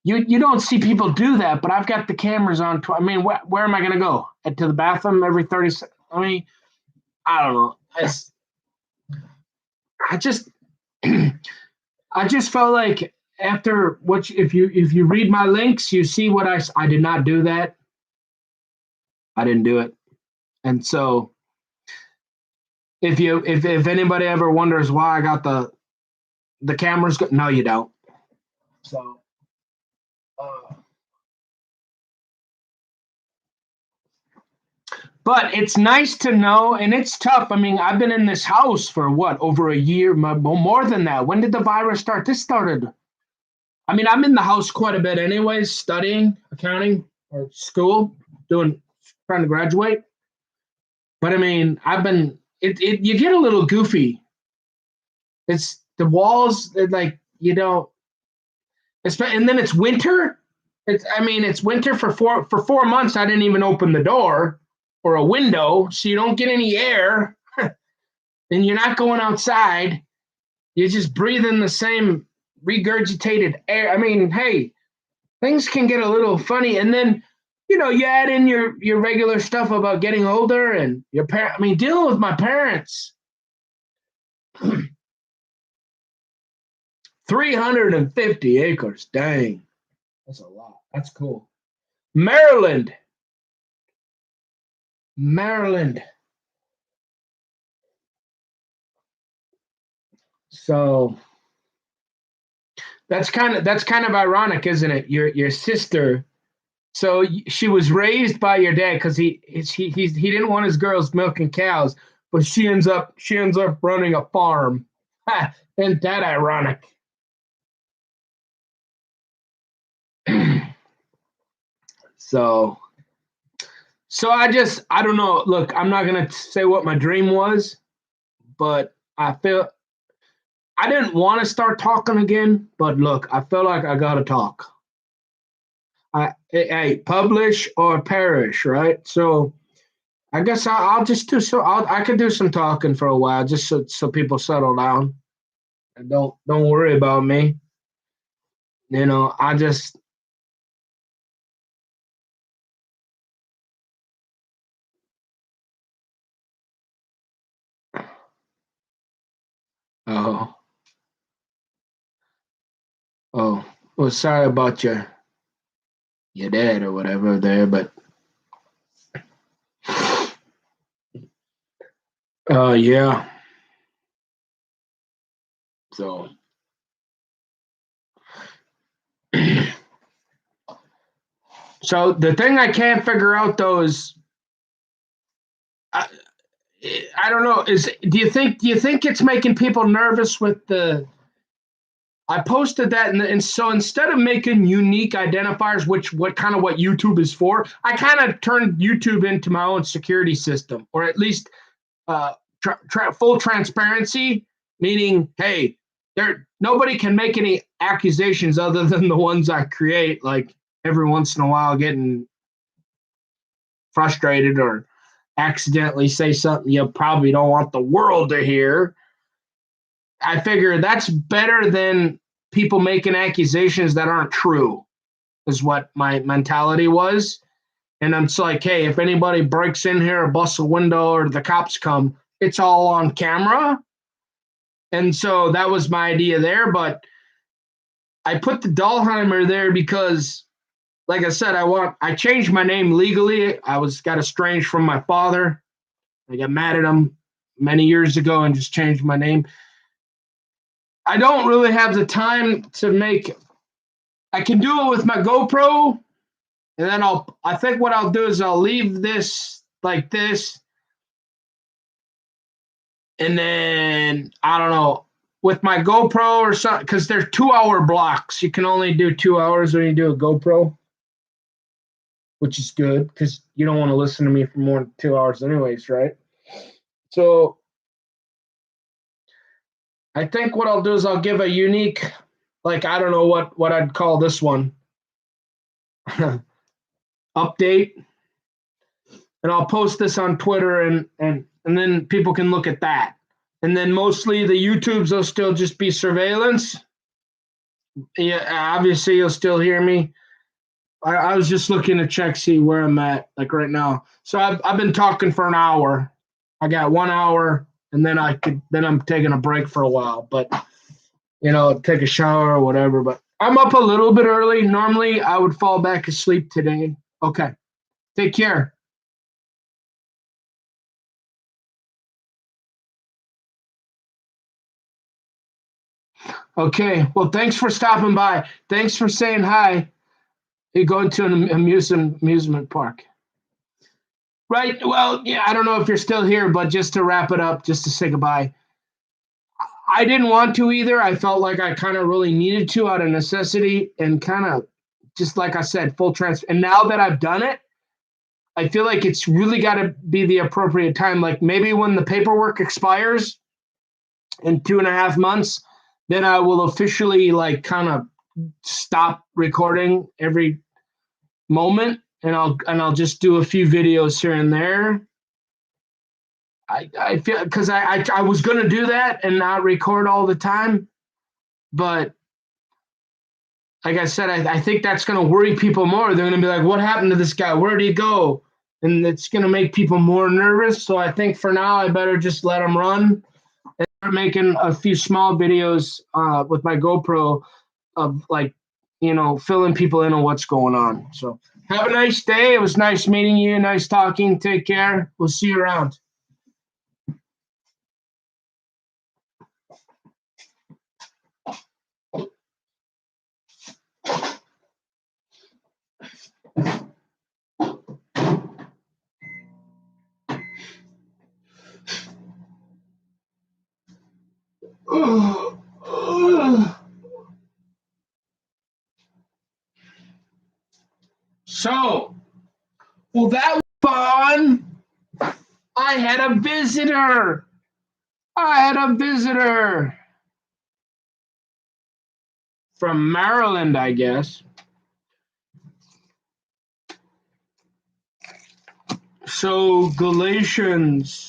A: you don't see people do that, but I've got the cameras on. I mean, where am I going to go? To the bathroom every 30 seconds? I mean, I don't know. I just I just felt like after if you read my links, you see what I did not do that. I didn't do it. And so if anybody ever wonders why I got the cameras no, you don't. So uh, but it's nice to know, and it's tough. I mean, I've been in this house for what, over a year, more than that. When did the virus start? This started. I mean, I'm in the house quite a bit, anyways, studying accounting or school, doing trying to graduate. But I mean, I've been you get a little goofy. It's the walls, like and then it's winter. It's winter for 4 months. I didn't even open the door or a window, so you don't get any air, and you're not going outside. You're just breathing the same regurgitated air. I mean, hey, things can get a little funny, and then you add in your regular stuff about getting older and your parent. I mean, dealing with my parents. 350 acres. Dang, that's a lot. That's cool. Maryland. Maryland. So that's kind of ironic, isn't it? Your sister. So she was raised by your dad because he didn't want his girls milking cows, but she ends up running a farm. Ha, isn't that ironic? So I don't know. Look, I'm not gonna say what my dream was, but I feel I didn't want to start talking again. But look, I feel like I gotta talk. Hey, publish or perish, right? So I guess I'll just do so. I could do some talking for a while, just so people settle down and don't worry about me. I just oh oh well, sorry about your dad or whatever there, but yeah. So So the thing I can't figure out though is I, I don't know. Do you think it's making people nervous with the? I posted that, and so instead of making unique identifiers, which what kind of what YouTube is for, I kind of turned YouTube into my own security system, or at least uh, full transparency, meaning, hey, there nobody can make any accusations other than the ones I create, like every once in a while getting frustrated or accidentally say something you probably don't want the world to hear. I figure that's better than people making accusations that aren't true, is what my mentality was. And I'm just like, hey, if anybody breaks in here or busts a window or the cops come, it's all on camera. And so that was my idea there. But I put the Dahlheimer there because, like I said, I changed my name legally. Got estranged from my father. I got mad at him many years ago and just changed my name. I don't really have the time to make. I can do it with my GoPro, and then I think what I'll do is I'll leave this like this, and then I don't know with my GoPro or something because they're 2 hour blocks. You can only do 2 hours when you do a GoPro, which is good because you don't want to listen to me for more than 2 hours, anyways, right? So I think what I'll do is I'll give a unique, like I don't know what I'd call this one, update, and I'll post this on Twitter and then people can look at that. And then mostly the YouTubes will still just be surveillance. Yeah, obviously you'll still hear me. I was just looking to check, see where I'm at, like right now. So I've been talking for an hour. I got 1 hour, and then I'm taking a break for a while. But take a shower or whatever. But I'm up a little bit early. Normally I would fall back asleep today. Okay. Take care. Okay. Well, thanks for stopping by. Thanks for saying hi. You're going to an amusement park. Right. Well, yeah, I don't know if you're still here, but just to wrap it up, just to say goodbye. I didn't want to either. I felt like I kind of really needed to out of necessity and kind of just like I said, full trans. And now that I've done it, I feel like it's really got to be the appropriate time. Like maybe when the paperwork expires in 2.5 months, then I will officially like kind of stop recording every moment, and I'll just do a few videos here and there. I feel because I was gonna do that and not record all the time, but like I said, I think that's gonna worry people more. They're gonna be like, "What happened to this guy? Where did he go?" And it's gonna make people more nervous. So I think for now, I better just let him run and start making a few small videos with my GoPro of like filling people in on what's going on. So have a nice day. It was nice meeting you. Nice talking. Take care. We'll see you around. So, well, that was fun. I had a visitor. I had a visitor from Maryland, I guess. So, Galatians.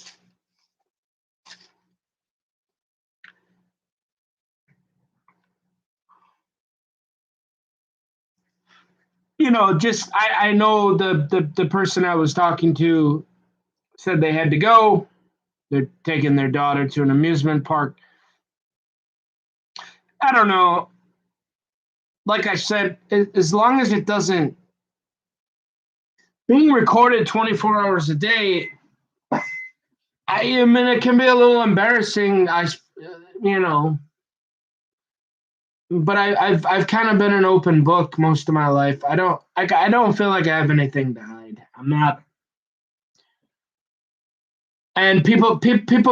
A: Just I know the person I was talking to said they had to go. They're taking their daughter to an amusement park. I don't know. Like I said, as long as it doesn't being recorded 24 hours a day, I mean, it can be a little embarrassing. You know, but I've kind of been an open book most of my life. I don't feel like I have anything to hide. I'm not, and people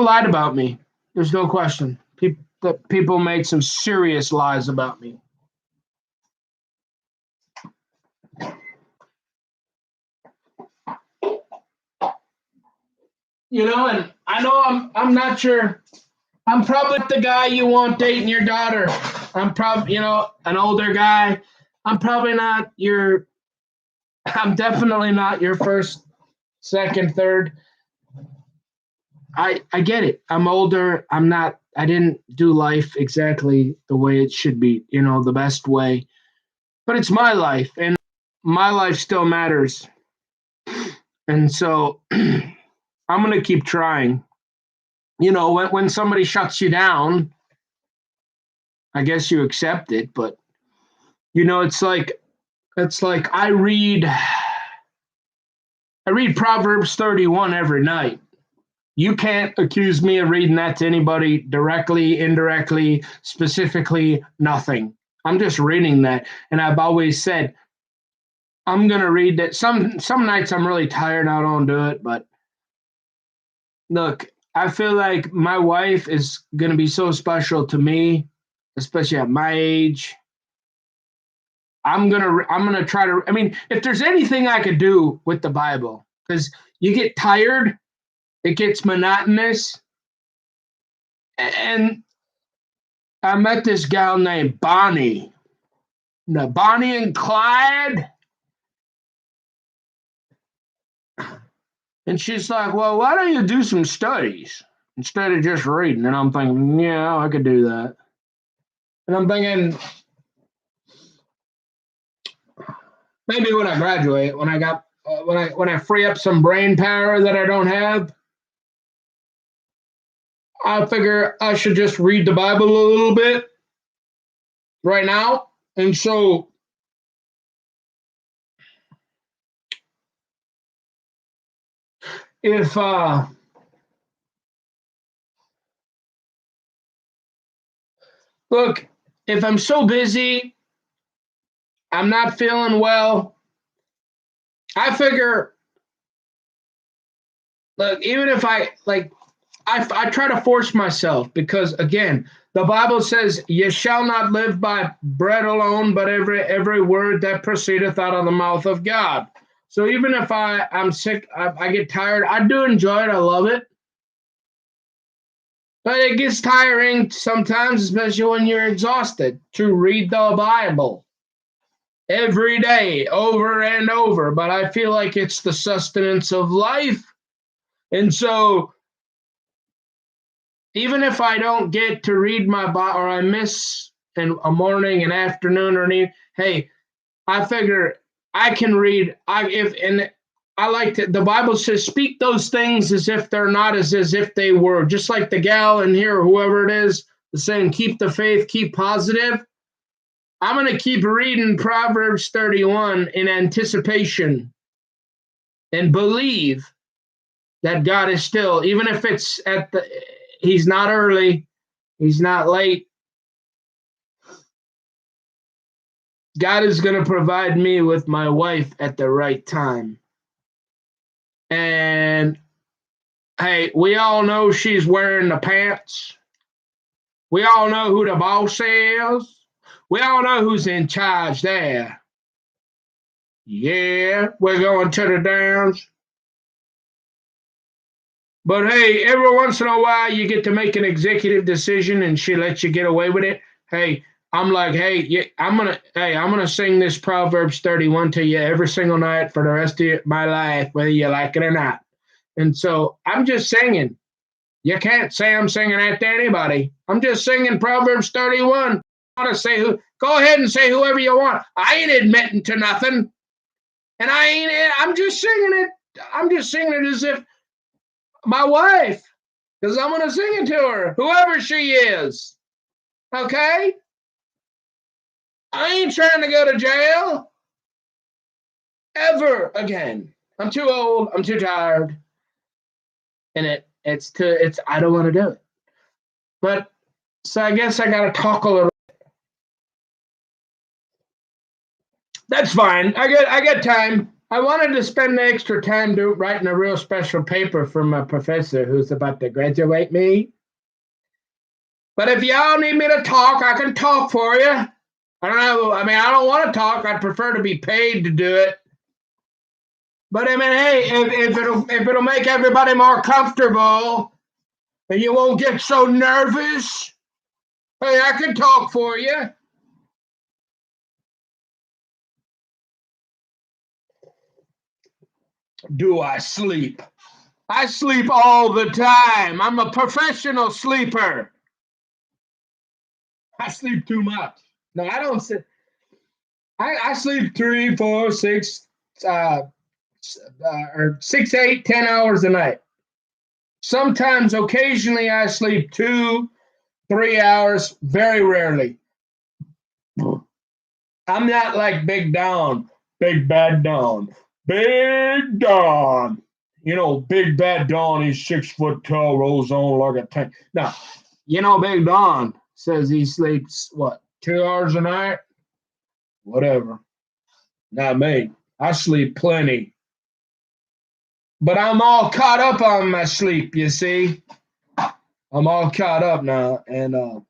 A: lied about me. There's no question. People made some serious lies about me. And I know I'm not sure. I'm probably not the guy you want dating your daughter. I'm probably, an older guy. I'm probably not your. I'm definitely not your first, second, third. I get it. I'm older. I'm not. I didn't do life exactly the way it should be. The best way. But it's my life, and my life still matters. And so I'm gonna keep trying. When somebody shuts you down, I guess you accept it. But it's like I read Proverbs 31 every night. You can't accuse me of reading that to anybody directly, indirectly, specifically, nothing. I'm just reading that. And I've always said, I'm going to read that. Some nights I'm really tired and I don't do it. But look, I feel like my wife is going to be so special to me, especially at my age. I'm gonna try to. I mean, if there's anything I could do with the Bible, because you get tired, it gets monotonous. And I met this gal named Bonnie. No, Bonnie and Clyde. And she's like, well, why don't you do some studies instead of just reading? And I'm thinking, yeah, I could do that. And I'm thinking, maybe when I graduate, when I free up some brain power that I don't have, I figure I should just read the Bible a little bit right now. And so if look, if I'm so busy, I'm not feeling well, I figure, look, even if I try to force myself, because again, the Bible says, "You shall not live by bread alone, but every word that proceedeth out of the mouth of God." So even if I'm sick, I get tired. I do enjoy it. I love it, but it gets tiring sometimes, especially when you're exhausted, to read the Bible every day, over and over. But I feel like it's the sustenance of life, and so even if I don't get to read my Bible, or I miss a morning, an afternoon, or an evening, hey, I figure I can read. I like to. The Bible says, "Speak those things as if they're not, as if they were." Just like the gal in here, or whoever it is, saying, "Keep the faith, keep positive." I'm gonna keep reading Proverbs 31 in anticipation and believe that God is still, even if it's He's not early, He's not late. God is going to provide me with my wife at the right time. And hey, we all know she's wearing the pants. We all know who the boss is. We all know who's in charge there. Yeah, we're going to the downs. But hey, every once in a while you get to make an executive decision and she lets you get away with it. Hey, I'm like, hey, yeah, I'm gonna sing this Proverbs 31 to you every single night for the rest of my life, whether you like it or not. And so I'm just singing. You can't say I'm singing that to anybody. I'm just singing Proverbs 31. I want to say who? Go ahead and say whoever you want. I ain't admitting to nothing, and I ain't. I'm just singing it. I'm just singing it as if my wife, because I'm going to sing it to her, whoever she is. Okay? I ain't trying to go to jail ever again. I'm too old. I'm too tired. And I don't want to do it. But so I guess I got to talk a little. That's fine. I got time. I wanted to spend the extra time writing a real special paper for my professor who's about to graduate me. But if y'all need me to talk, I can talk for you. I don't know. I mean, I don't want to talk. I'd prefer to be paid to do it. But I mean, hey, if it'll make everybody more comfortable and you won't get so nervous, hey, I can talk for you. Do I sleep? I sleep all the time. I'm a professional sleeper. I sleep too much. No, I don't sleep. I sleep 3, 4, 6, or 6, 8, 10 hours a night. Sometimes, occasionally, I sleep 2, 3 hours. Very rarely. I'm not like Big Don, Big Bad Don, Big Don. You know, Big Bad Don. He's 6 foot tall, rolls on like a tank. No, Big Don says he sleeps what 2 hours a night. Whatever. Not me. I sleep plenty. But I'm all caught up on my sleep, you see. I'm all caught up now. And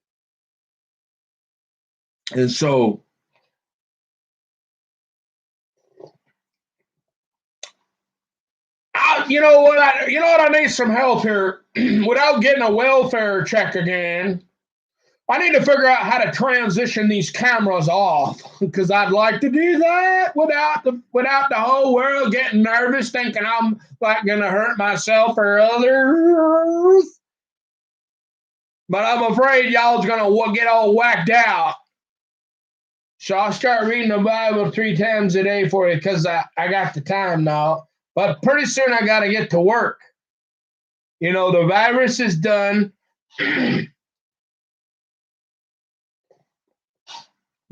A: so you know what I need some help here without getting a welfare check again. I need to figure out how to transition these cameras off because I'd like to do that without the whole world getting nervous, thinking I'm like gonna hurt myself or others. But I'm afraid y'all's gonna get all whacked out. So I'll start reading the Bible 3 times a day for you because I got the time now. But pretty soon I got to get to work. The virus is done.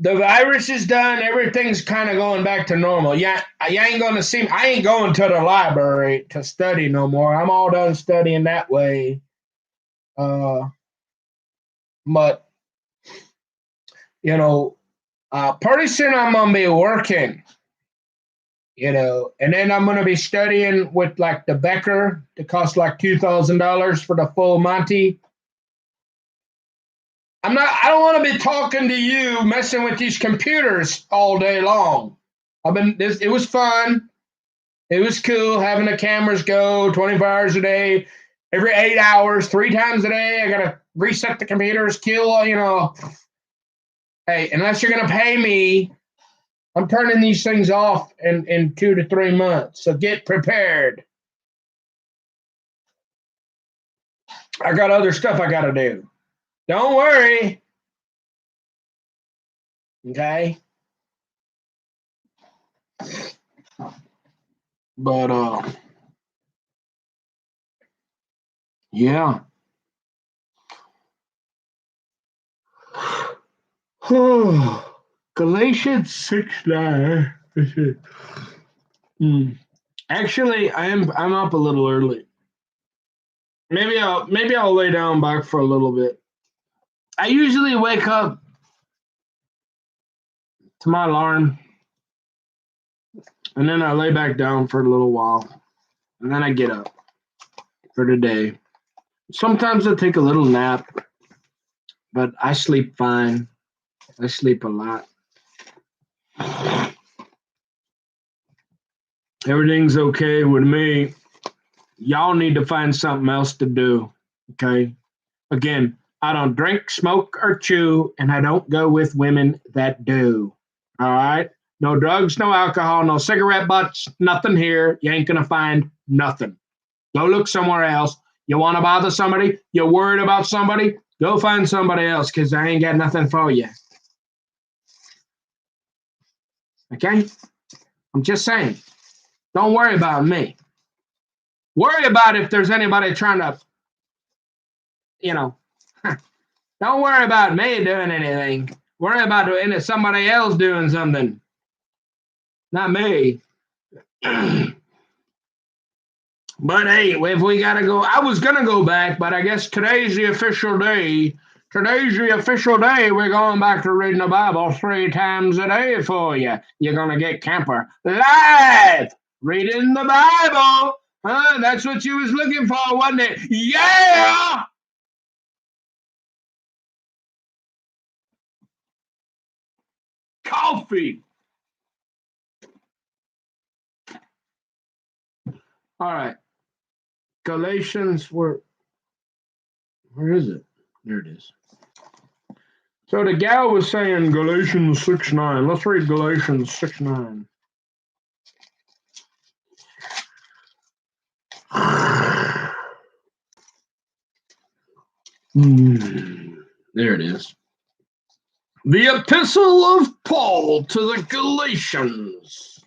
A: The virus is done. Everything's kind of going back to normal. Yeah, you ain't going to see me. I ain't going to the library to study no more. I'm all done studying that way. But, pretty soon I'm going to be working. And then I'm going to be studying with like the Becker. It costs like $2,000 for the full Monty. I don't want to be talking to you, messing with these computers all day long. It was fun. It was cool having the cameras go 24 hours a day, every 8 hours, 3 times a day. I got to reset the computers, Hey, unless you're going to pay me, I'm turning these things off in 2 to 3 months. So get prepared. I got other stuff I got to do. Don't worry. Okay. But yeah. Galatians 6:9. Actually, I'm up a little early. Maybe I'll lay down back for a little bit. I usually wake up to my alarm, and then I lay back down for a little while, and then I get up for the day. Sometimes I take a little nap, but I sleep fine. I sleep a lot. Everything's okay with me. Y'all need to find something else to do. Okay. Again, I don't drink, smoke, or chew, and I don't go with women that do. All right. No drugs, no alcohol, no cigarette butts, nothing here. You ain't going to find nothing. Go look somewhere else. You want to bother somebody? You're worried about somebody? Go find somebody else because I ain't got nothing for you. Okay? I'm just saying. Don't worry about me. Worry about if there's anybody trying to, don't worry about me doing anything. Worry about somebody else doing something. Not me. But hey, if we got to go, I was going to go back, but I guess today's the official day Today's the official day. We're going back to reading the Bible 3 times a day for you. You're going to get Camper live reading the Bible. Huh? That's what you was looking for, wasn't it? Yeah! Coffee. All right. Galatians, where is it? There it is. So the gal was saying Galatians 6:9. Let's read Galatians 6:9. There it is. The epistle of Paul to the Galatians.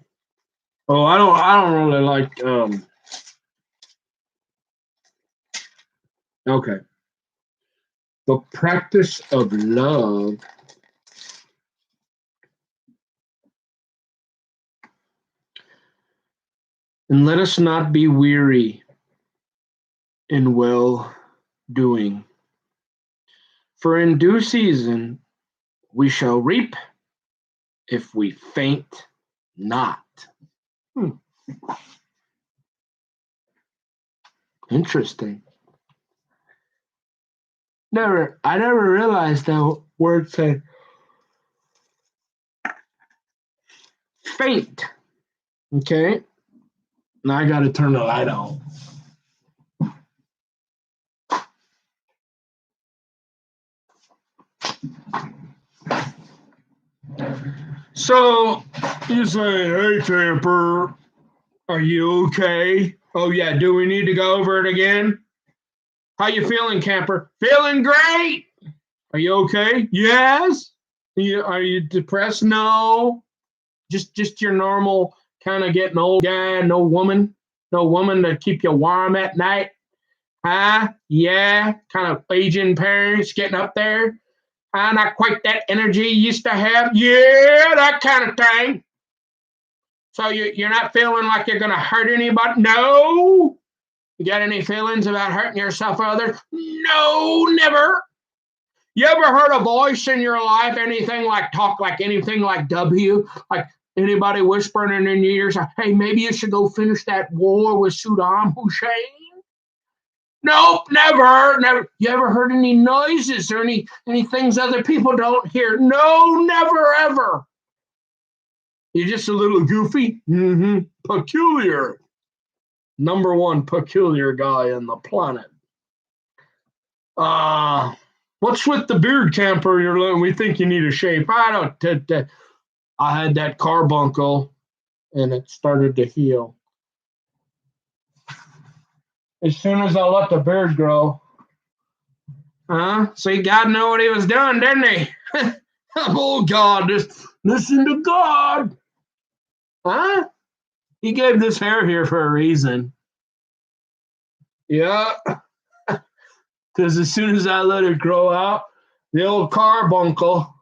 A: Oh, I don't really like okay. The practice of love. And let us not be weary in well doing. For in due season we shall reap if we faint not. Interesting. I never realized that word said faint. Okay. Now I gotta turn the light on. So you say, hey Camper, are you okay? Oh yeah, do we need to go over it again? How you feeling, Camper? Feeling great. Are you okay? Yes. Are you depressed? No. Just your normal kind of getting old guy, no woman to keep you warm at night. Huh? Yeah. Kind of aging parents getting up there. Not quite that energy you used to have. Yeah, that kind of thing. So you're not feeling like you're going to hurt anybody? No. You got any feelings about hurting yourself or others? No, never. You ever heard a voice in your life, anything like talk like anything like W? Like anybody whispering in your ears, hey, maybe you should go finish that war with Saddam Hussein? Nope, never. You ever heard any noises or any things other people don't hear? No, never, ever. You're just a little goofy? Mm-hmm. Peculiar. Number one peculiar guy on the planet. What's with the beard, Camper? We think you need a shave. I don't. I had that carbuncle, and it started to heal. As soon as I let the beard grow. See, God knew what he was doing, didn't he? Oh, God, just listen to God. Huh? He gave this hair here for a reason. Yeah. Because as soon as I let it grow out, the old carbuncle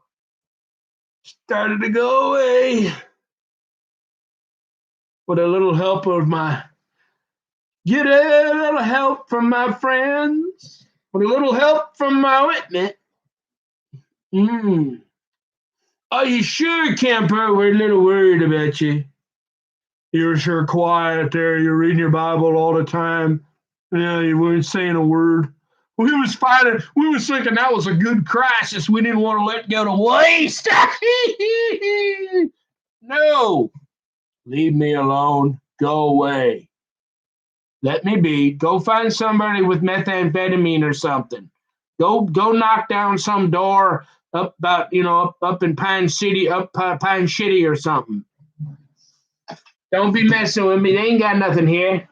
A: started to go away. With a little help of get a little help from my friends. With a little help from my witness. Are you sure, Camper? We're a little worried about you. You're sure quiet there. You're reading your Bible all the time. Yeah, you weren't saying a word. We was fighting. We was thinking that was a good crisis. We didn't want to let go to waste. No. Leave me alone. Go away. Let me be. Go find somebody with methamphetamine or something. Go knock down some door up about up in Pine City, Pine City or something. Don't be messing with me. They ain't got nothing here.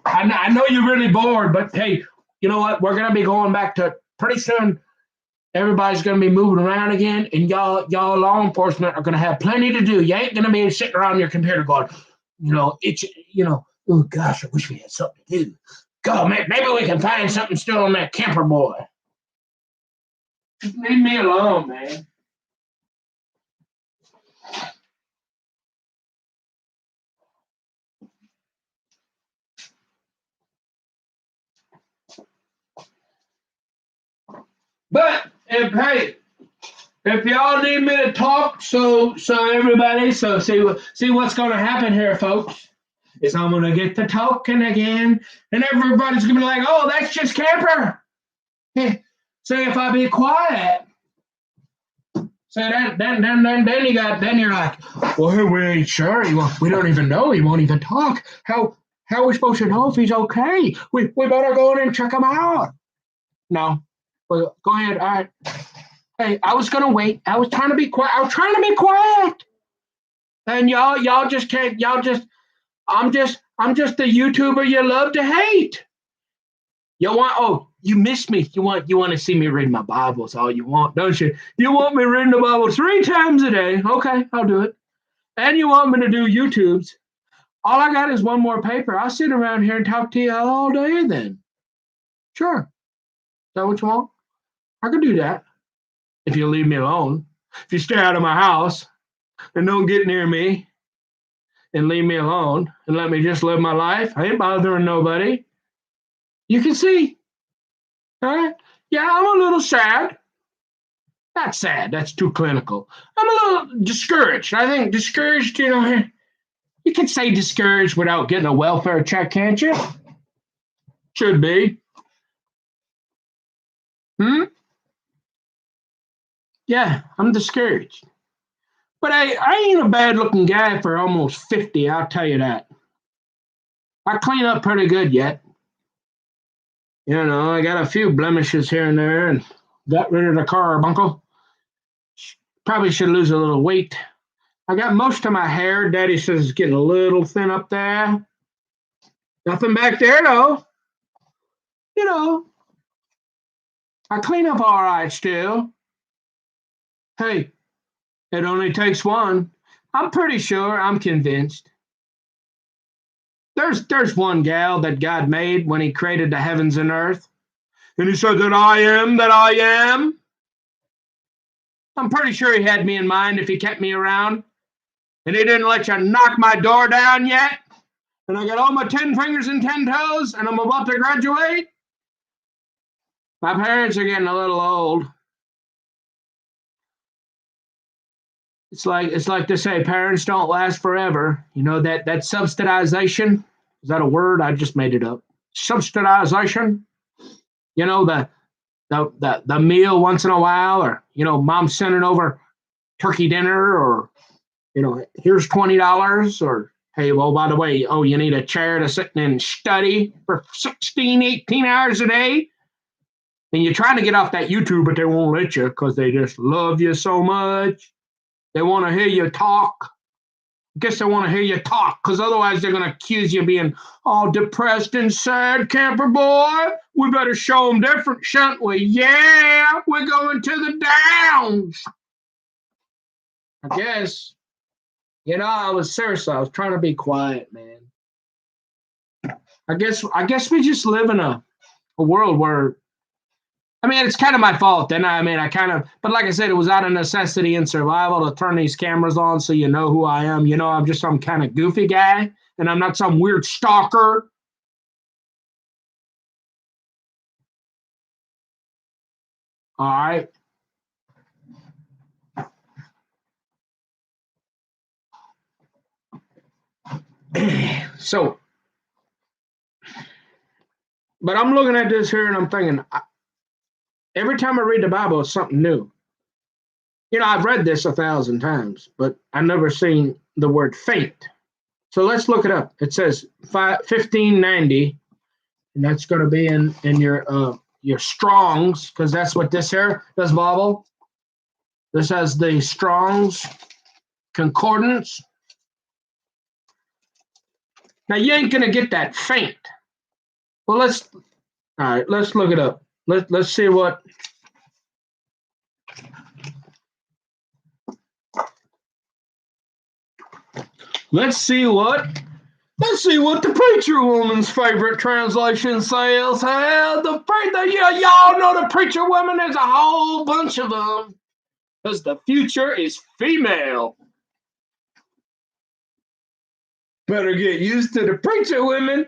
A: I know you're really bored, but hey, you know what? We're gonna be going back to pretty soon. Everybody's gonna be moving around again, and y'all law enforcement are gonna have plenty to do. You ain't gonna be sitting around your computer going, it's oh gosh, I wish we had something to do. God, maybe we can find something still on that Camper boy. Just leave me alone, man. But if y'all need me to talk, so see what's going to happen here, folks. Is I'm going to get to talking again, and everybody's going to be like, "Oh, that's just Camper." Say if I be quiet, so then you're like, well, we ain't sure. We don't even know. He won't even talk. How are we supposed to know if he's okay? We better go in and check him out. No, well, go ahead. All right. Hey, I was gonna wait. I was trying to be quiet. I was trying to be quiet. And y'all just can't. Y'all just. I'm just the YouTuber you love to hate. You want? Oh, you miss me. You want to see me read my Bibles all you want, don't you? You want me reading the Bible 3 times a day? Okay, I'll do it. And you want me to do YouTubes? All I got is one more paper. I'll sit around here and talk to you all day then. Sure. Is that what you want? I can do that if you leave me alone. If you stay out of my house and don't get near me and leave me alone and let me just live my life, I ain't bothering nobody. You can see. All right? Yeah, I'm a little sad. Not sad. That's too clinical. I'm a little discouraged. I think discouraged, you can say discouraged without getting a welfare check, can't you? Should be. Hmm? Yeah, I'm discouraged. But I ain't a bad looking guy for almost 50, I'll tell you that. I clean up pretty good yet. I got a few blemishes here and there and got rid of the carbuncle. Probably should lose a little weight. I got most of my hair. Daddy says it's getting a little thin up there. Nothing back there though. You know, I clean up all right still. Hey, it only takes one. I'm pretty sure, I'm convinced. There's one gal that God made when he created the heavens and earth. And he said that I am that I am. I'm pretty sure he had me in mind if he kept me around. And he didn't let you knock my door down yet. And I got all my 10 fingers and 10 toes, and I'm about to graduate. My parents are getting a little old. It's like they say, parents don't last forever. You know that subsidization, is that a word? I just made it up. Subsidization. You know the meal once in a while, or mom sending over turkey dinner, or here's $20, or hey, well, by the way, oh, you need a chair to sit in and study for 16, 18 hours a day. And you're trying to get off that YouTube, but they won't let you because they just love you so much. They want to hear you talk. I guess they want to hear you talk because otherwise they're going to accuse you of being all depressed and sad, camper boy. We better show them different, shouldn't we? Yeah, we're going to the downs. I guess. I was trying to be quiet, man. I guess we just live in a world where, I mean, it's kind of my fault. Then but like I said, it was out of necessity and survival to turn these cameras on so you know who I am. I'm just some kind of goofy guy, and I'm not some weird stalker. All right. So, but I'm looking at this here and I'm thinking, every time I read the Bible, it's something new. I've read this 1,000 times, but I've never seen the word faint. So let's look it up. It says 1590, and that's going to be in your Strongs, because that's what this Bible. This has the Strong's Concordance. Now you ain't going to get that faint. Well, let's look it up. Let's see what. Let's see what the preacher woman's favorite translation says. Y'all know the preacher woman. There's a whole bunch of them, because the future is female. Better get used to the preacher women.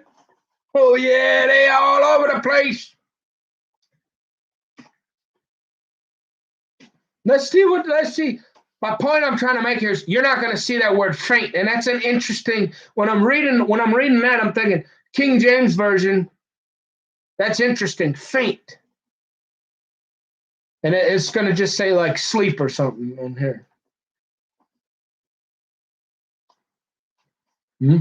A: Oh yeah, they all over the place. Let's see. My point I'm trying to make here is you're not going to see that word faint, and that's an interesting. When I'm reading that, I'm thinking King James version. That's interesting. Faint, and it's going to just say like sleep or something in here. Hmm?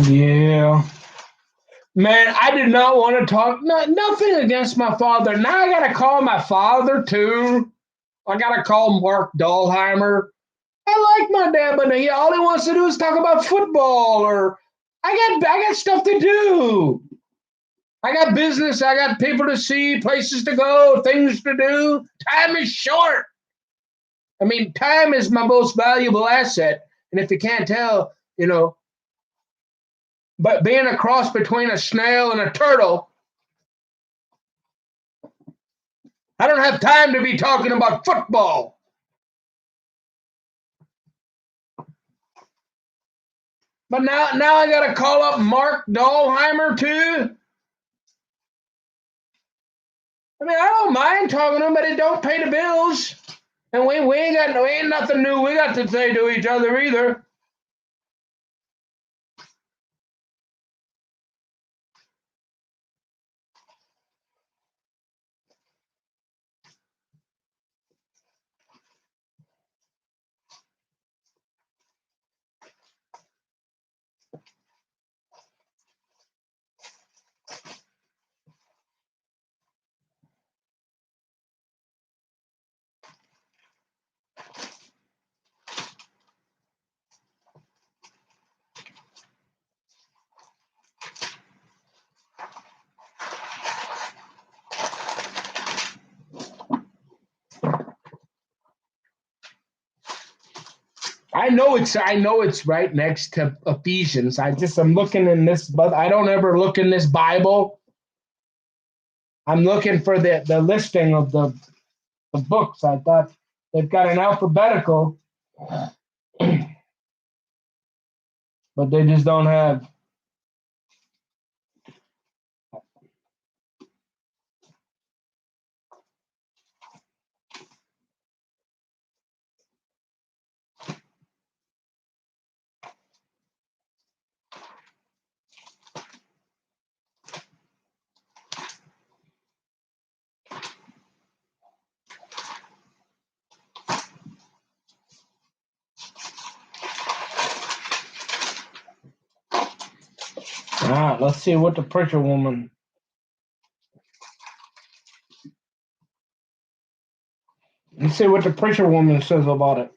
A: Yeah. Man, I did not want to talk. Nothing against my father. Now I got to call my father too. I got to call Mark Dahlheimer. I like my dad, but all he wants to do is talk about football. Or I got stuff to do. I got business. I got people to see, places to go, things to do. Time is short. I mean, time is my most valuable asset. And if you can't tell, but being a cross between a snail and a turtle, I don't have time to be talking about football. But now I got to call up Mark Dahlheimer too. I mean, I don't mind talking to him, but it don't pay the bills. And we ain't nothing new we got to say to each other either. I know it's right next to Ephesians. I'm looking in this, but I don't ever look in this Bible. I'm looking for the listing of the books. I thought they've got an alphabetical, but they just don't have. Let's see what the preacher woman. Let's see what the preacher woman says about it.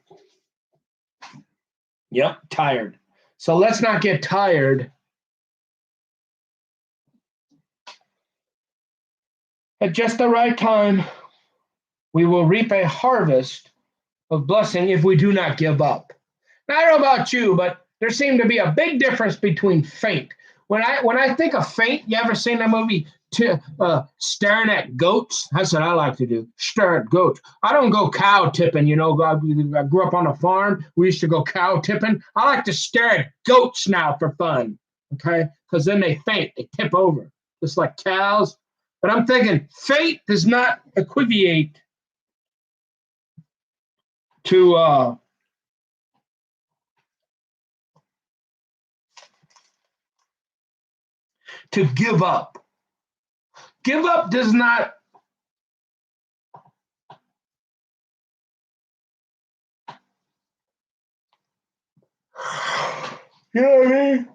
A: Yep, tired. So let's not get tired. At just the right time, we will reap a harvest of blessing if we do not give up. Now, I don't know about you, but there seemed to be a big difference between faint. When I think of faint, you ever seen that movie Staring at Goats? That's what I like to do. Stare at goats. I don't go cow tipping. I grew up on a farm. We used to go cow tipping. I like to stare at goats now for fun. Okay, because then they faint. They tip over, just like cows. But I'm thinking faint does not equivocate to give up. Give up does not. You know what I mean?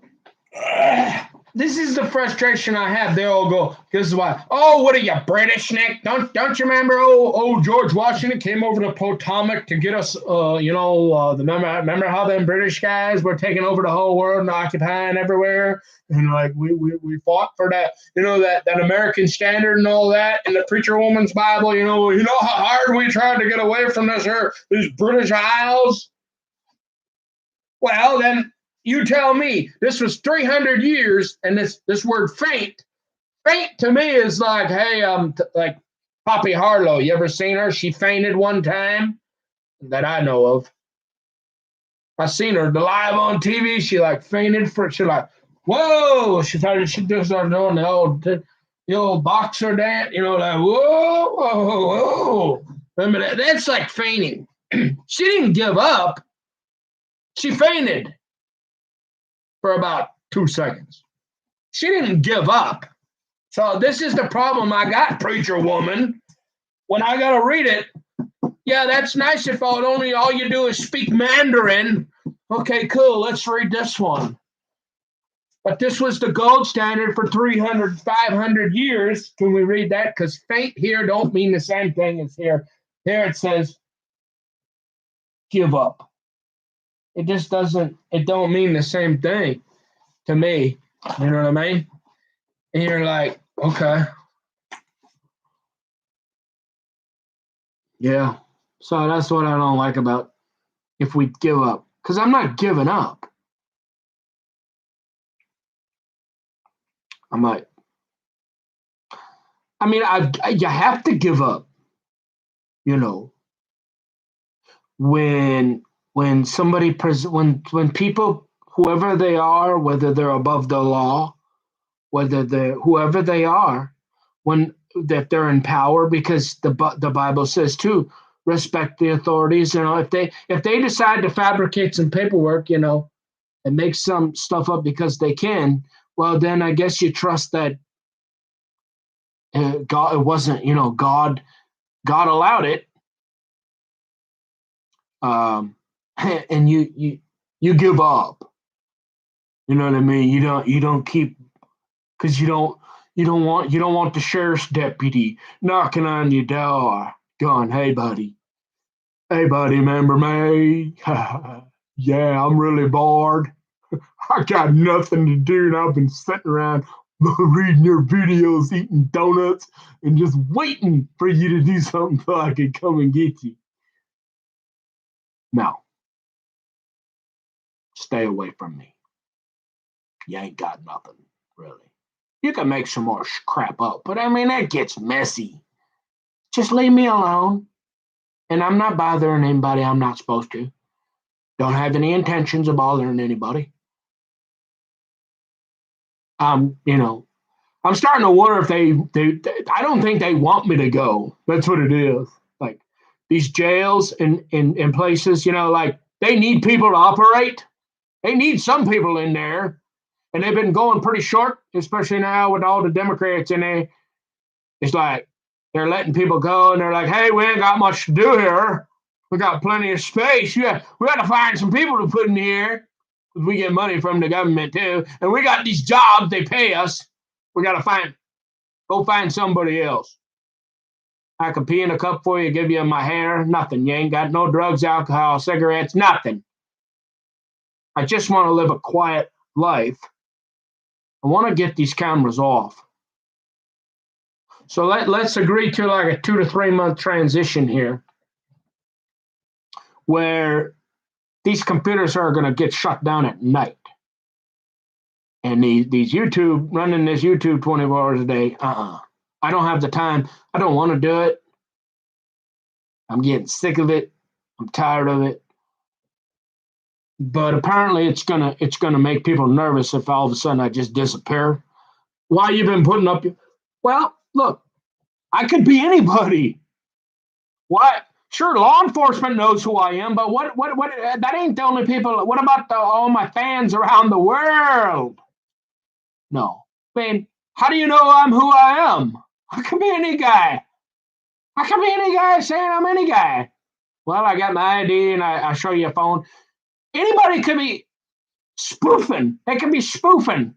A: This is the frustration I have. They all go, this is why. Oh, what are you, British, Nick? Don't you remember? Oh, George Washington came over to Potomac to get us. Remember how them British guys were taking over the whole world and occupying everywhere, and like we fought for that. That American standard and all that. In the preacher woman's Bible, how hard we tried to get away from these British Isles. Well, then you tell me this was 300 years, and this word faint Faint to me is like, hey, like Poppy Harlow. You ever seen her? She fainted one time that I know of. I seen her live on TV. She like fainted for. She like, whoa. She just started doing the old boxer dance. You know, like whoa, whoa, whoa. Remember that? That's like fainting. She didn't give up. She fainted for about 2 seconds. She didn't give up. So this is the problem I got, preacher woman. When I gotta read it, yeah, that's nice if only all you do is speak Mandarin. Okay, cool, let's read this one. But this was the gold standard for 300, 500 years. Can we read that? Because faint here don't mean the same thing as here. Here it says, give up. It just doesn't, it don't mean the same thing to me. You know what I mean? And you're like, okay. Yeah. So that's what I don't like about if we give up. Because I'm not giving up. I'm like, I mean, you have to give up, you know, when somebody when people, whoever they are, whether they're above the law, whether they're whoever they are, when that they're in power, because the Bible says too, respect the authorities. You know, if they decide to fabricate some paperwork, you know, and make some stuff up because they can, well, then I guess you trust that God, it wasn't, you know, God allowed it, um, and you give up. You know what I mean? You don't keep, because you don't want the sheriff's deputy knocking on your door, going, hey buddy, remember me? Yeah, I'm really bored. I got nothing to do, and I've been sitting around reading your videos, eating donuts, and just waiting for you to do something so I could come and get you. No, stay away from me. You ain't got nothing, really. You can make some more crap up, but I mean, that gets messy. Just leave me alone. And I'm not bothering anybody I'm not supposed to. Don't have any intentions of bothering anybody. You know, I'm starting to wonder if I don't think they want me to go. That's what it is. Like these jails in places, you know, like they need people to operate. They need some people in there. And they've been going pretty short, especially now with all the Democrats in there. It's like they're letting people go and they're like, hey, we ain't got much to do here. We got plenty of space. Yeah, we got to find some people to put in here. We get money from the government too. And we got these jobs, they pay us. We got to go find somebody else. I can pee in a cup for you, give you my hair, nothing. You ain't got no drugs, alcohol, cigarettes, nothing. I just want to live a quiet life. I want to get these cameras off. So let's agree to like a 2 to 3 month transition here where these computers are going to get shut down at night. And these YouTube, running this YouTube 24 hours a day, I don't have the time. I don't want to do it. I'm getting sick of it. I'm tired of it. But apparently it's gonna make people nervous if all of a sudden I just disappear. Why you been putting up? Well, look, I could be anybody. What? Sure, law enforcement knows who I am, but what? That ain't the only people. What about all my fans around the world? No. I mean, how do you know I'm who I am? I could be any guy. I could be any guy saying I'm any guy. Well, I got my ID and I show you a phone. Anybody could be spoofing. They could be spoofing,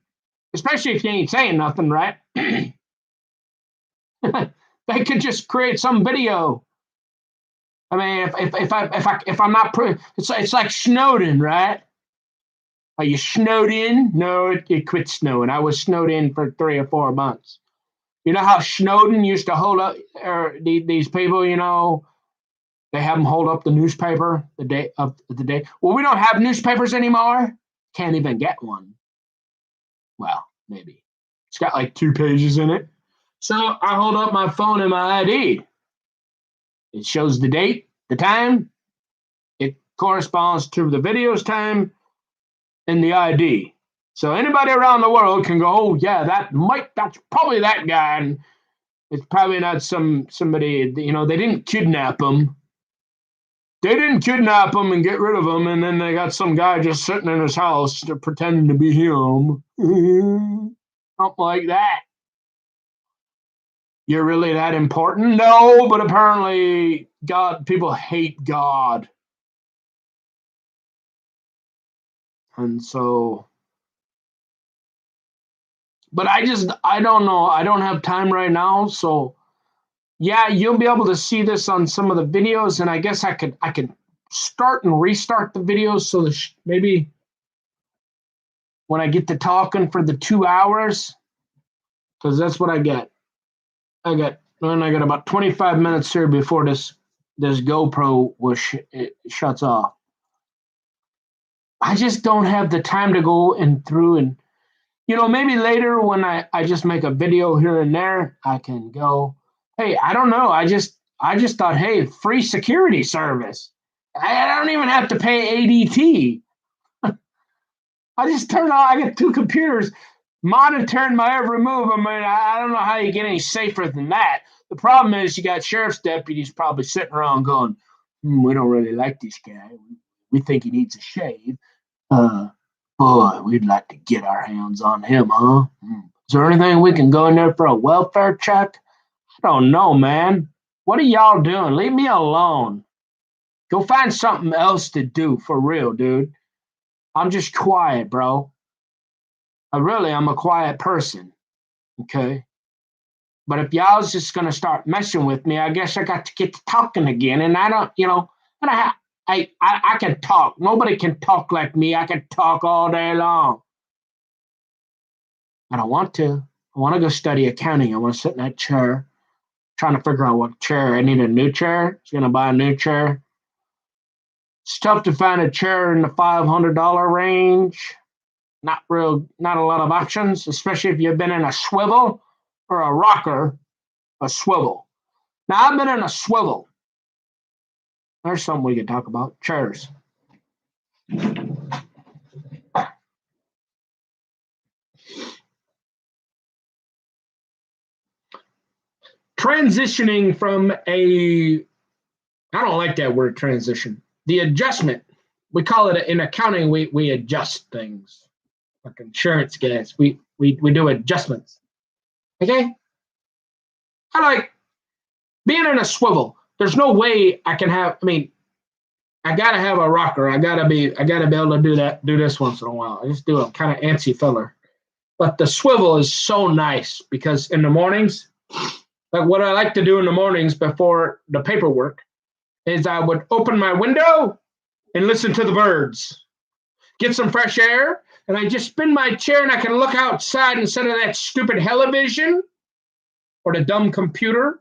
A: especially if you ain't saying nothing, right? They could just create some video. I mean, if I'm not, it's like Snowden, right? Are you snowed in? No, it quit snowing. I was snowed in for 3 or 4 months. You know how Snowden used to hold up these people, you know, they have them hold up the newspaper the day of the day. Well, we don't have newspapers anymore. Can't even get one. Well, maybe. It's got like 2 pages in it. So I hold up my phone and my ID. It shows the date, the time. It corresponds to the video's time and the ID. So anybody around the world can go, oh yeah, that's probably that guy. And it's probably not somebody, they didn't kidnap him. They didn't kidnap him and get rid of him, and then they got some guy just sitting in his house pretending to be him. Something like that. You're really that important? No, but apparently people hate God. And so, but I don't know. I don't have time right now. So yeah, you'll be able to see this on some of the videos. And I guess I could start and restart the videos. So maybe when I get to talking for the 2 hours, because that's what I get. I got about 25 minutes here before this GoPro shuts off. I just don't have the time to go through and maybe later when I just make a video here and there, I can go, hey, I don't know. I just thought, hey, free security service. I don't even have to pay ADT. I just turn on, I got 2 computers monitoring my every move. I mean, I don't know how you get any safer than that. The problem is you got sheriff's deputies probably sitting around going, we don't really like this guy. We think he needs a shave. Boy, we'd like to get our hands on him, huh? Is there anything we can go in there for a welfare check? I don't know, man. What are y'all doing? Leave me alone. Go find something else to do for real, dude. I'm just quiet, bro. I'm a quiet person, okay? But if y'all's just gonna start messing with me, I guess I got to get to talking again. And I don't, and I can talk. Nobody can talk like me. I can talk all day long. I don't want to. I want to go study accounting. I want to sit in that chair, trying to figure out what chair. I need a new chair. It's gonna buy a new chair. It's tough to find a chair in the $500 range. Not a lot of options, especially if you've been in a swivel or a rocker, a swivel. Now, I've been in a swivel. There's something we can talk about. Chairs. Transitioning from I don't like that word transition. The adjustment. We call it in accounting, we adjust things. Like insurance guys, we do adjustments. Okay? I like being in a swivel. There's no way I gotta have a rocker. I gotta be able to do this once in a while. I just do a kind of antsy filler. But the swivel is so nice because in the mornings, like what I like to do in the mornings before the paperwork is I would open my window and listen to the birds, get some fresh air, and I just spin my chair and I can look outside instead of that stupid television or the dumb computer.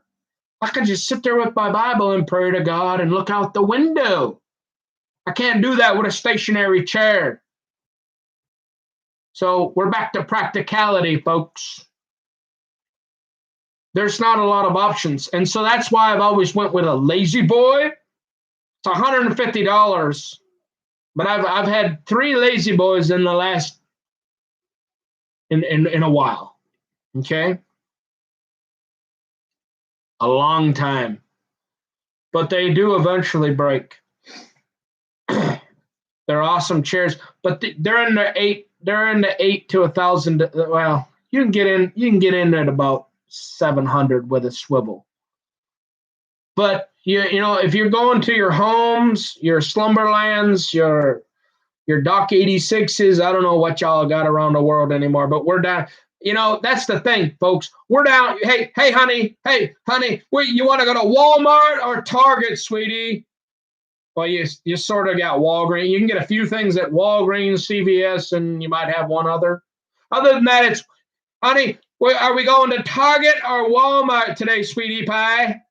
A: I can just sit there with my Bible and pray to God and look out the window. I can't do that with a stationary chair. So we're back to practicality, folks. There's not a lot of options. And so that's why I've always went with a lazy boy. It's $150. But I've had 3 lazy boys in the last in a while. Okay? A long time. But they do eventually break. They're awesome chairs, but they're in the 8 to 1,000. Well, you can get in at about 700 with a swivel. But if you're going to your homes, your slumberlands, your Dock 86s, I don't know what y'all got around the world anymore, but we're down. That's the thing, folks. We're down. Hey, honey. You want to go to Walmart or Target, sweetie? Well, you sort of got Walgreens. You can get a few things at Walgreens, CVS, and you might have one other. Other than that, it's, honey, are we going to Target or Walmart today, sweetie pie?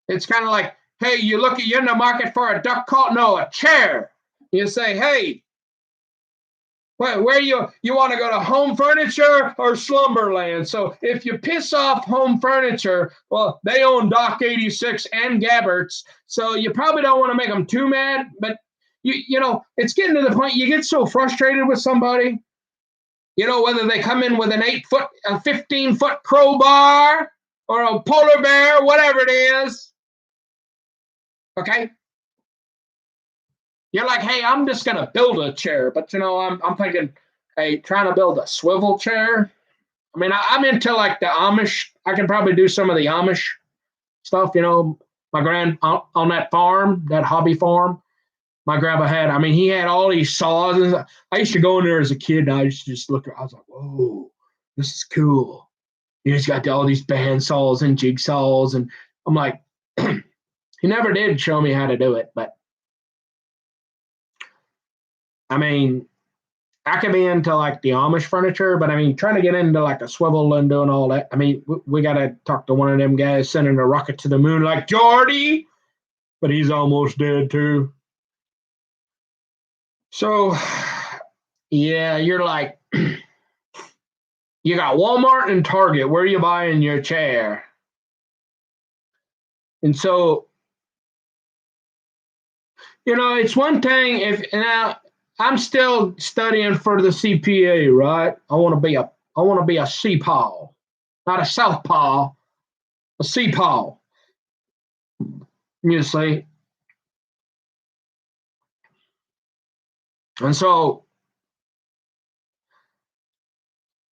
A: It's kind of like, hey, you're in the market for a duck call? No, a chair. You say, hey, where you want to go to Home Furniture or Slumberland. So if you piss off Home Furniture, well, they own Dock 86 and Gabberts, so you probably don't want to make them too mad. But you know, it's getting to the point you get so frustrated with somebody. You know, whether they come in with an 8-foot, a 15-foot crowbar or a polar bear, whatever it is. Okay. You're like, hey, I'm just gonna build a chair, but you know, I'm thinking, hey, trying to build a swivel chair. I mean, I'm into like the Amish. I can probably do some of the Amish stuff. You know, my on that farm, that hobby farm, my grandpa had. I mean, he had all these saws. And I used to go in there as a kid, and I used to just look. I was like, whoa, this is cool. He's got all these band saws and jigsaws, and I'm like, he never did show me how to do it, but I mean, I could be into like the Amish furniture, but I mean, trying to get into like a swivel and doing all that. I mean, we got to talk to one of them guys sending a rocket to the moon like Geordie, but he's almost dead too. So, yeah, you're like, you got Walmart and Target. Where are you buying your chair? And so, you know, it's one thing if now I'm still studying for the CPA, right? I want to be a CPAW, not a southpaw, a CPAW. You see, and so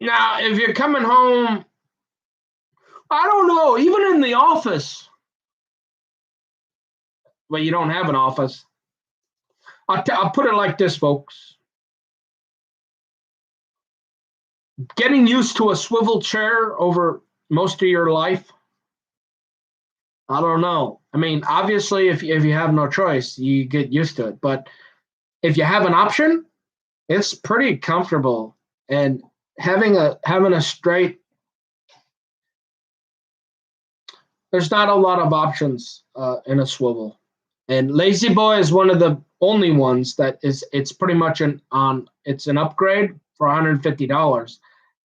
A: now if you're coming home, I don't know, even in the office. Well, you don't have an office. I'll put it like this, folks. Getting used to a swivel chair over most of your life, I don't know. I mean, obviously, if you have no choice, you get used to it. But if you have an option, it's pretty comfortable. And having a straight, there's not a lot of options in a swivel. And Lazy Boy is one of the only ones that is. It's pretty much it's an upgrade for $150.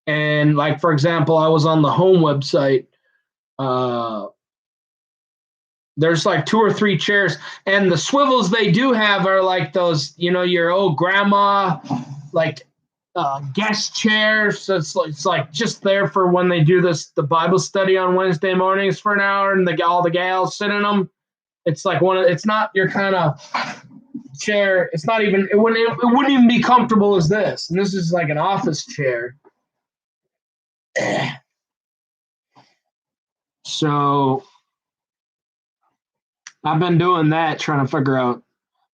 A: And like for example, I was on the home website. There's like 2 or 3 chairs, and the swivels they do have are like those, you know, your old grandma, like guest chairs. So it's like just there for when they do the Bible study on Wednesday mornings for an hour, and all the gals sit in them. It's like it's not your kind of chair. It's not even. It wouldn't even be comfortable as this. And this is like an office chair. So I've been doing that, trying to figure out.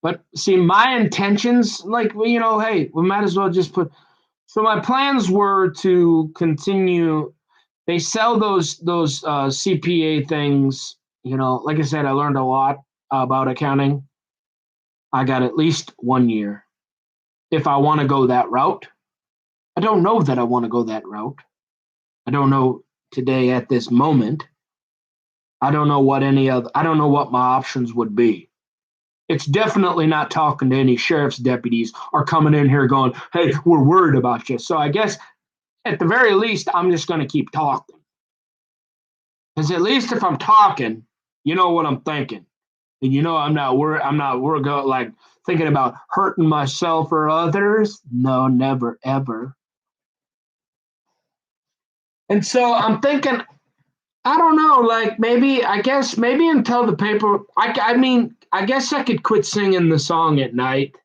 A: But see, my intentions, like, well, you know, hey, we might as well just put. So my plans were to continue. They sell those CPA things. You know, like I said, I learned a lot about accounting. I got at least 1 year. If I want to go that route, I don't know that I want to go that route. I don't know today at this moment. I don't know what I don't know what my options would be. It's definitely not talking to any sheriff's deputies or coming in here going, hey, we're worried about you. So I guess at the very least, I'm just going to keep talking. Because at least if I'm talking, you know what I'm thinking. And you know I'm not worried like thinking about hurting myself or others. No, never, ever. And so I'm thinking, I don't know, like maybe until the paper. I mean, I guess I could quit singing the song at night.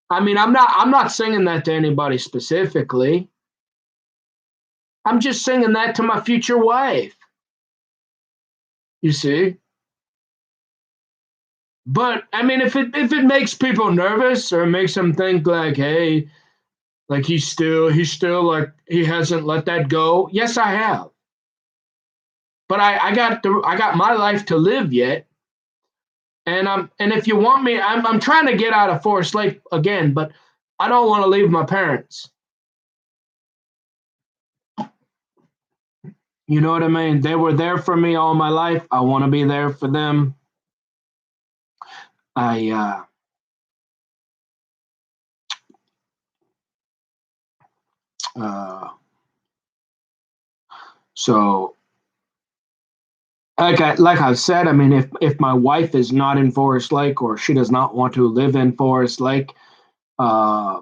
A: I mean, I'm not singing that to anybody specifically. I'm just singing that to my future wife. You see? But I mean, if it makes people nervous or makes them think like, hey, like he's still like he hasn't let that go. Yes, I have. But I got my life to live yet. And if you want me, I'm trying to get out of forced slave again, but I don't want to leave my parents. You know what I mean? They were there for me all my life. I want to be there for them. I Uh, so, like I've said, I mean, if my wife is not in Forest Lake or she does not want to live in Forest Lake, uh,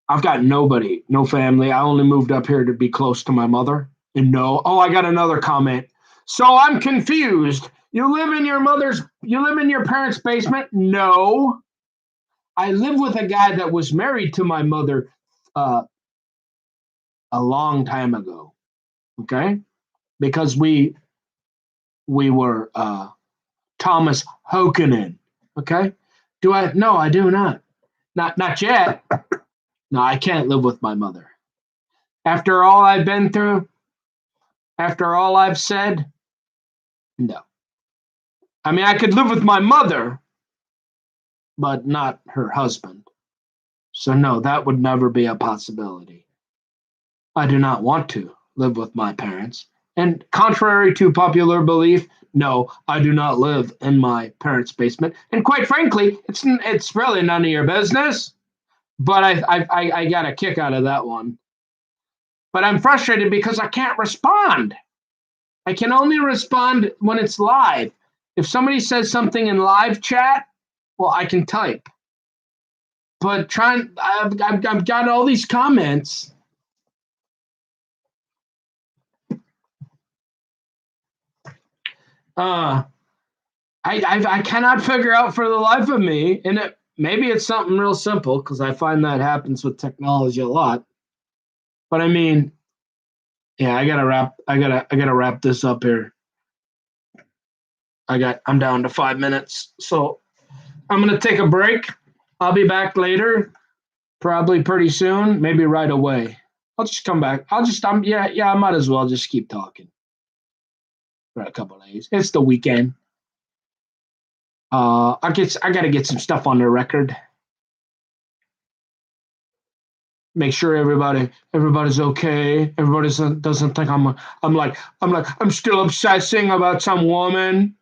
A: I've got nobody, no family. I only moved up here to be close to my mother. And no, oh, I got another comment. So I'm confused. You live in your parents' basement? No. I live with a guy that was married to my mother uh, a long time ago. Okay, because we were Thomas Hokanen. Okay, do I? No, I do not. Not yet. No, I can't live with my mother. After all I've been through, after all I've said, no. I mean, I could live with my mother, but not her husband. So no, that would never be a possibility. I do not want to live with my parents. And contrary to popular belief, no, I do not live in my parents' basement. And quite frankly, it's really none of your business. But I got a kick out of that one. But I'm frustrated because I can't respond. I can only respond when it's live. If somebody says something in live chat, well, I can type. But I've got all these comments. Uh, I cannot figure out for the life of me, and maybe it's something real simple because I find that happens with technology a lot. But I mean, yeah, I gotta wrap this up here. I'm down to 5 minutes, so I'm gonna take a break. I'll be back later, probably pretty soon, maybe right away. I'll just come back. Yeah, I might as well just keep talking for a couple of days. It's the weekend. I gotta get some stuff on the record. Make sure everybody's okay. Everybody doesn't think I'm still obsessing about some woman.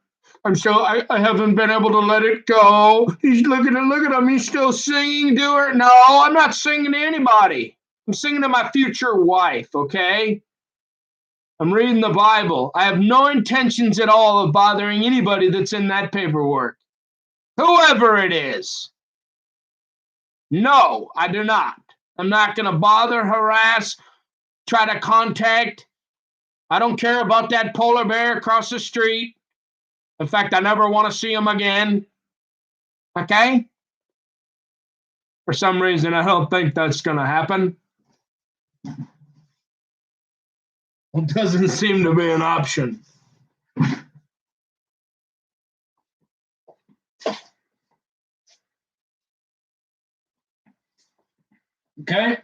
A: I haven't been able to let it go. Look at him. He's still singing to her. No, I'm not singing to anybody. I'm singing to my future wife, okay? I'm reading the Bible. I have no intentions at all of bothering anybody that's in that paperwork. Whoever it is. No, I do not. I'm not going to bother, harass, try to contact. I don't care about that polar bear across the street. In fact, I never want to see him again. Okay? For some reason, I don't think that's going to happen. It doesn't seem to be an option. Okay?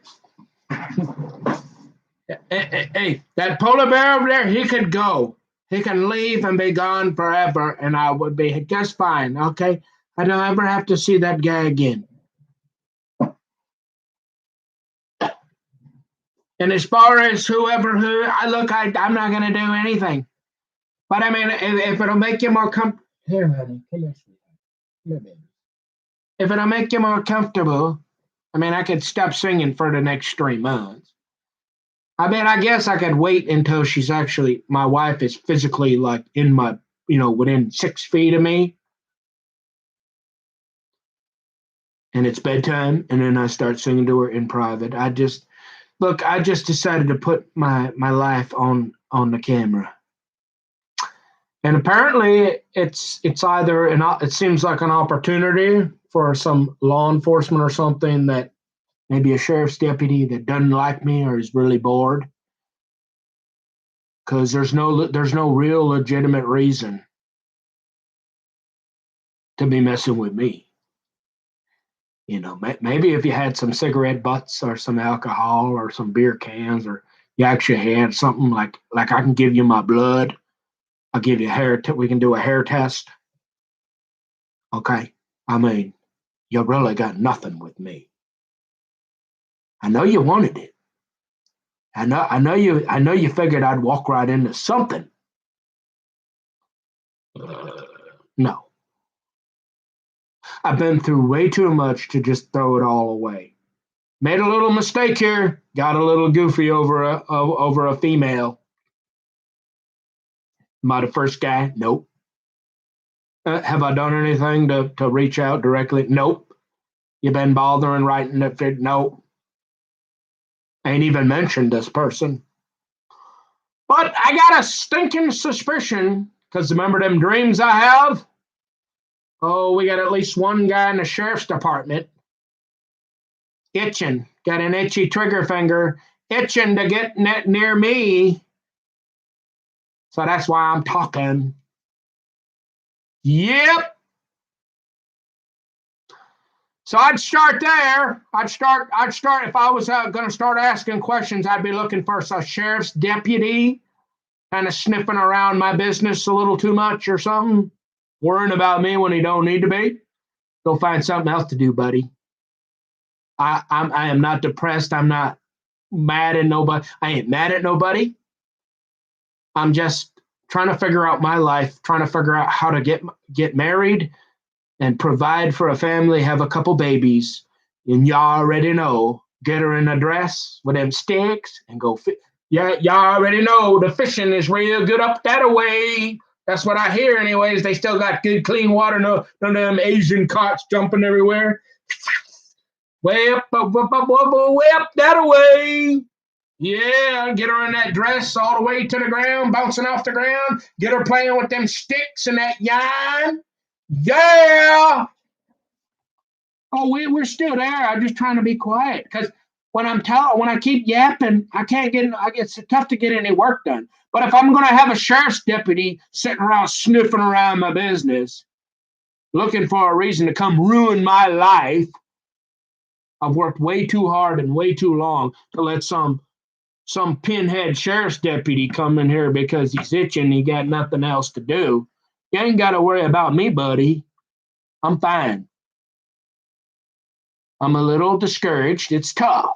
A: Hey, that polar bear over there, he could go. He can leave and be gone forever, and I would be just fine. Okay? I don't ever have to see that guy again. And as far as I'm not going to do anything. But I mean, if it'll make you more comfortable, here, honey, come here, sweetheart. Come here, if it'll make you more comfortable, I mean, I could stop singing for the next 3 months. I mean, I guess I could wait until my wife is physically like in within 6 feet of me, and it's bedtime, and then I start singing to her in private. I just decided to put my life on the camera. And apparently, it seems like an opportunity for some law enforcement or something, that maybe a sheriff's deputy that doesn't like me or is really bored, because there's no real legitimate reason to be messing with me. Maybe if you had some cigarette butts or some alcohol or some beer cans, or you actually had something like I can give you my blood. I'll give you we can do a hair test. Okay. I mean, you really got nothing with me. I know you wanted it. I know you figured I'd walk right into something. No. I've been through way too much to just throw it all away. Made a little mistake here. Got a little goofy over a female. Am I the first guy? Nope. Have I done anything to reach out directly? Nope. You been bothering writing it? Nope. Ain't even mentioned this person. But I got a stinking suspicion, because remember them dreams I have? Oh, we got at least one guy in the sheriff's department itching, got an itchy trigger finger, itching to get near me. So that's why I'm talking. Yep. So I'd start there. I'd start if I was going to start asking questions, I'd be looking for a sheriff's deputy, kind of sniffing around my business a little too much or something, worrying about me when he don't need to be. Go find something else to do, buddy. I am not depressed. I'm not mad at nobody. I ain't mad at nobody. I'm just trying to figure out my life, trying to figure out how to get married and provide for a family, have a couple babies. And y'all already know, get her in a dress with them sticks and go fish. Yeah, y'all already know the fishing is real good up that way. That's what I hear anyways. They still got good clean water, none of them Asian carts jumping everywhere. Way up that way. Yeah, get her in that dress all the way to the ground, bouncing off the ground. Get her playing with them sticks and that yarn. Yeah. Oh, we're still there. I'm just trying to be quiet because when I keep yapping, I can't get. It's tough to get any work done. But if I'm going to have a sheriff's deputy sitting around sniffing around my business, looking for a reason to come ruin my life, I've worked way too hard and way too long to let some pinhead sheriff's deputy come in here because he's itching. He got nothing else to do. You ain't got to worry about me, buddy. I'm fine. I'm a little discouraged. It's tough.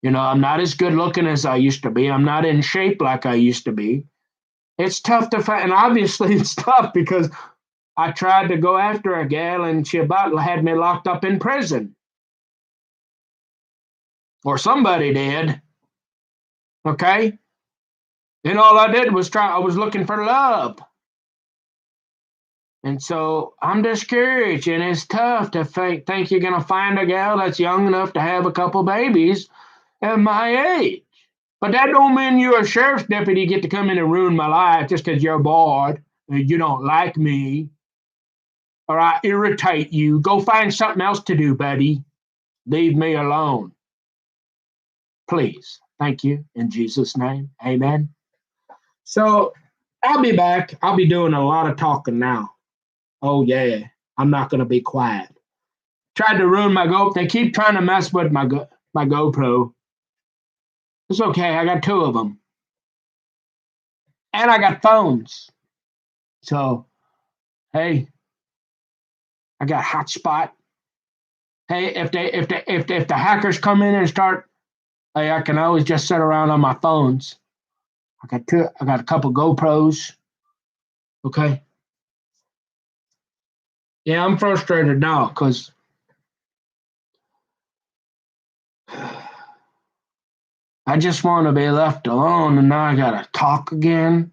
A: You know, I'm not as good looking as I used to be. I'm not in shape like I used to be. It's tough to find, and obviously it's tough because I tried to go after a gal and she about had me locked up in prison. Or somebody did. Okay? And all I did was I was looking for love. And so I'm discouraged, and it's tough to think you're going to find a gal that's young enough to have a couple babies at my age. But that don't mean you're a sheriff's deputy get to come in and ruin my life just because you're bored and you don't like me or I irritate you. Go find something else to do, buddy. Leave me alone. Please. Thank you. In Jesus' name. Amen. So I'll be back. I'll be doing a lot of talking now. Oh, yeah. I'm not going to be quiet. Tried to ruin my GoPro. They keep trying to mess with my GoPro. It's okay. I got two of them. And I got phones. So, hey, I got hotspot. Hey, if the hackers come in and start, hey, I can always just sit around on my phones. I got a couple GoPros. Okay. Yeah, I'm frustrated now because I just want to be left alone, and now I gotta talk again.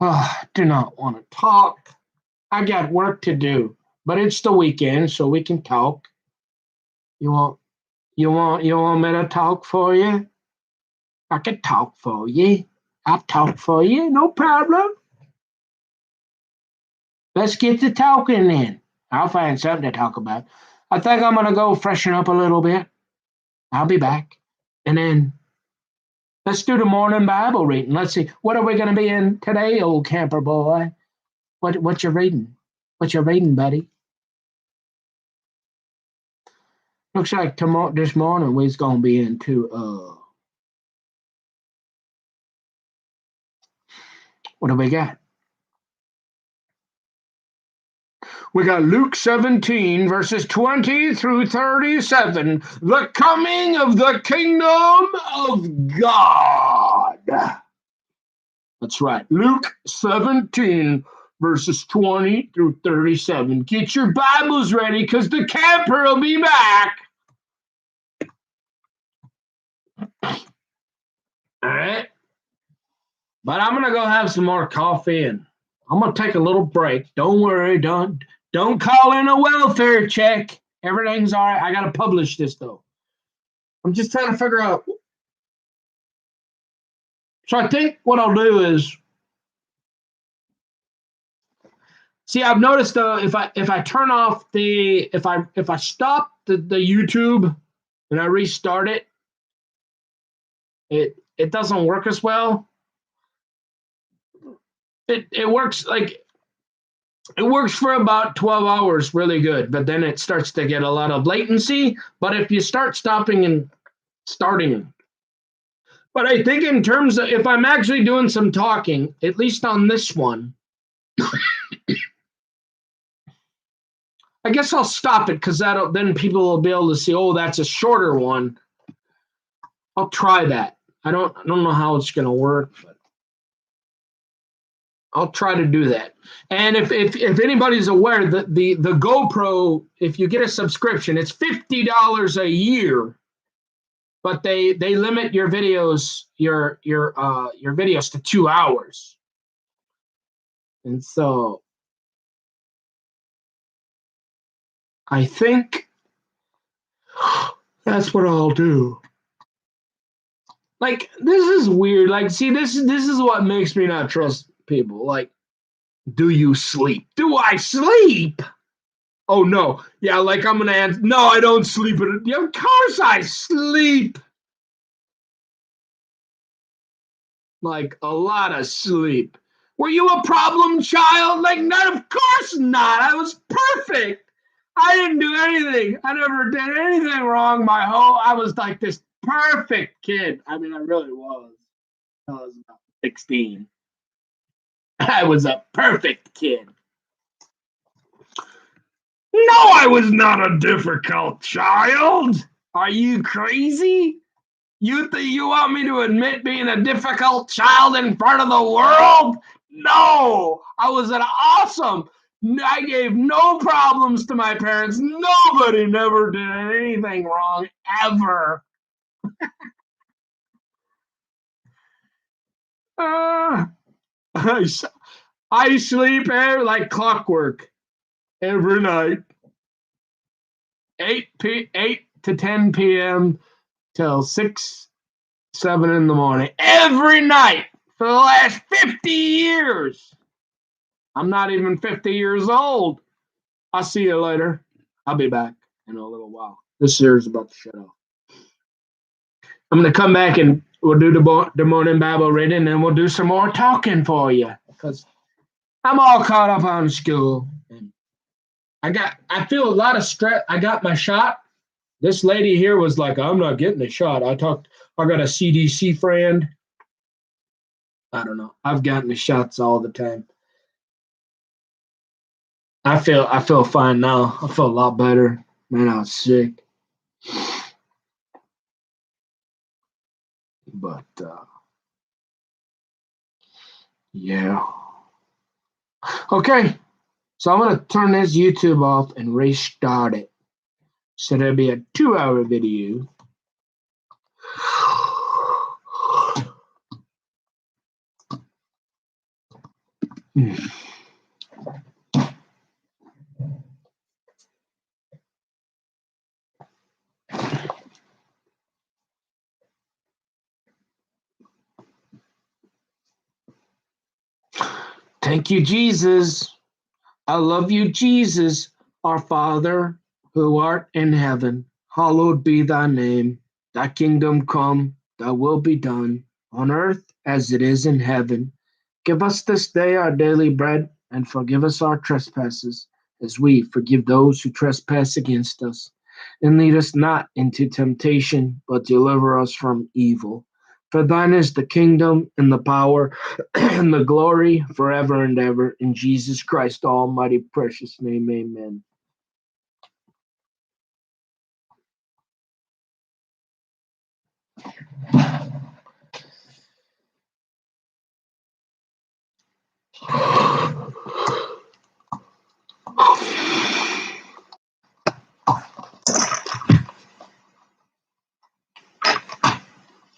A: Oh, I do not want to talk. I got work to do, but it's the weekend, so we can talk. You want me to talk for you? I can talk for you. I'll talk for you, no problem. Let's get to talking then. I'll find something to talk about. I think I'm gonna go freshen up a little bit. I'll be back, and then let's do the morning Bible reading. Let's see, what are we gonna be in today, old camper boy? What you reading? What you reading, buddy? Looks like this morning we's gonna be into what do we got? We got Luke 17, verses 20 through 37. The coming of the kingdom of God. That's right. Luke 17, verses 20 through 37. Get your Bibles ready because the camper will be back. All right. But I'm gonna go have some more coffee and I'm gonna take a little break. Don't worry, don't call in a welfare check. Everything's all right. I gotta publish this though. I'm just trying to figure out. So I think what I'll do is see. I've noticed if I turn off the if I stop the YouTube and I restart it, it doesn't work as well. It works like it works for about 12 hours really good, but then it starts to get a lot of latency. But if you start stopping and starting, but I think in terms of if I'm actually doing some talking, at least on this one, I guess I'll stop it because that'll then people will be able to see, oh, that's a shorter one. I'll try that. I don't know how it's gonna work, but I'll try to do that. And if anybody's aware that the GoPro, if you get a subscription, it's $50 a year, but they limit your videos to 2 hours. And so I think that's what I'll do. Like this is weird. Like, see, this is what makes me not trust people. Like, do you sleep? Do I sleep? Oh no. Yeah, like I'm gonna answer. No, I don't sleep. Yeah, of course I sleep. Like a lot of sleep. Were you a problem child? Like, no, of course not. I was perfect. I didn't do anything. I never did anything wrong. I was like this perfect kid. I mean, I really was. I was about 16. I was a perfect kid. No, I was not a difficult child. Are you crazy? You want me to admit being a difficult child in front of the world? No, I was an awesome. I gave no problems to my parents. Nobody never did anything wrong ever. Uh, I sleep like clockwork every night, 8 to 10 p.m. till 6, 7 in the morning every night for the last 50 years. I'm not even 50 years old. I'll see you later. I'll be back in a little while. This year's about to shut off. I'm going to come back and we'll do the morning Bible reading and then we'll do some more talking for you because I'm all caught up on school. And I feel a lot of stress. I got my shot. This lady here was like, I'm not getting the shot. I got a CDC friend. I don't know. I've gotten the shots all the time. I feel fine now. I feel a lot better. Man, I was sick. But yeah. Okay. So I'm gonna turn this YouTube off and restart it. So there'll be a 2-hour video. Thank you, Jesus. I love you, Jesus, our Father, who art in heaven. Hallowed be thy name. Thy kingdom come, thy will be done, on earth as it is in heaven. Give us this day our daily bread, and forgive us our trespasses, as we forgive those who trespass against us. And lead us not into temptation, but deliver us from evil. For thine is the kingdom and the power and the glory forever and ever. In Jesus Christ, almighty precious name, amen.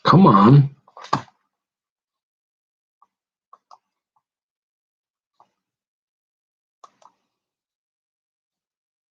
A: Come on.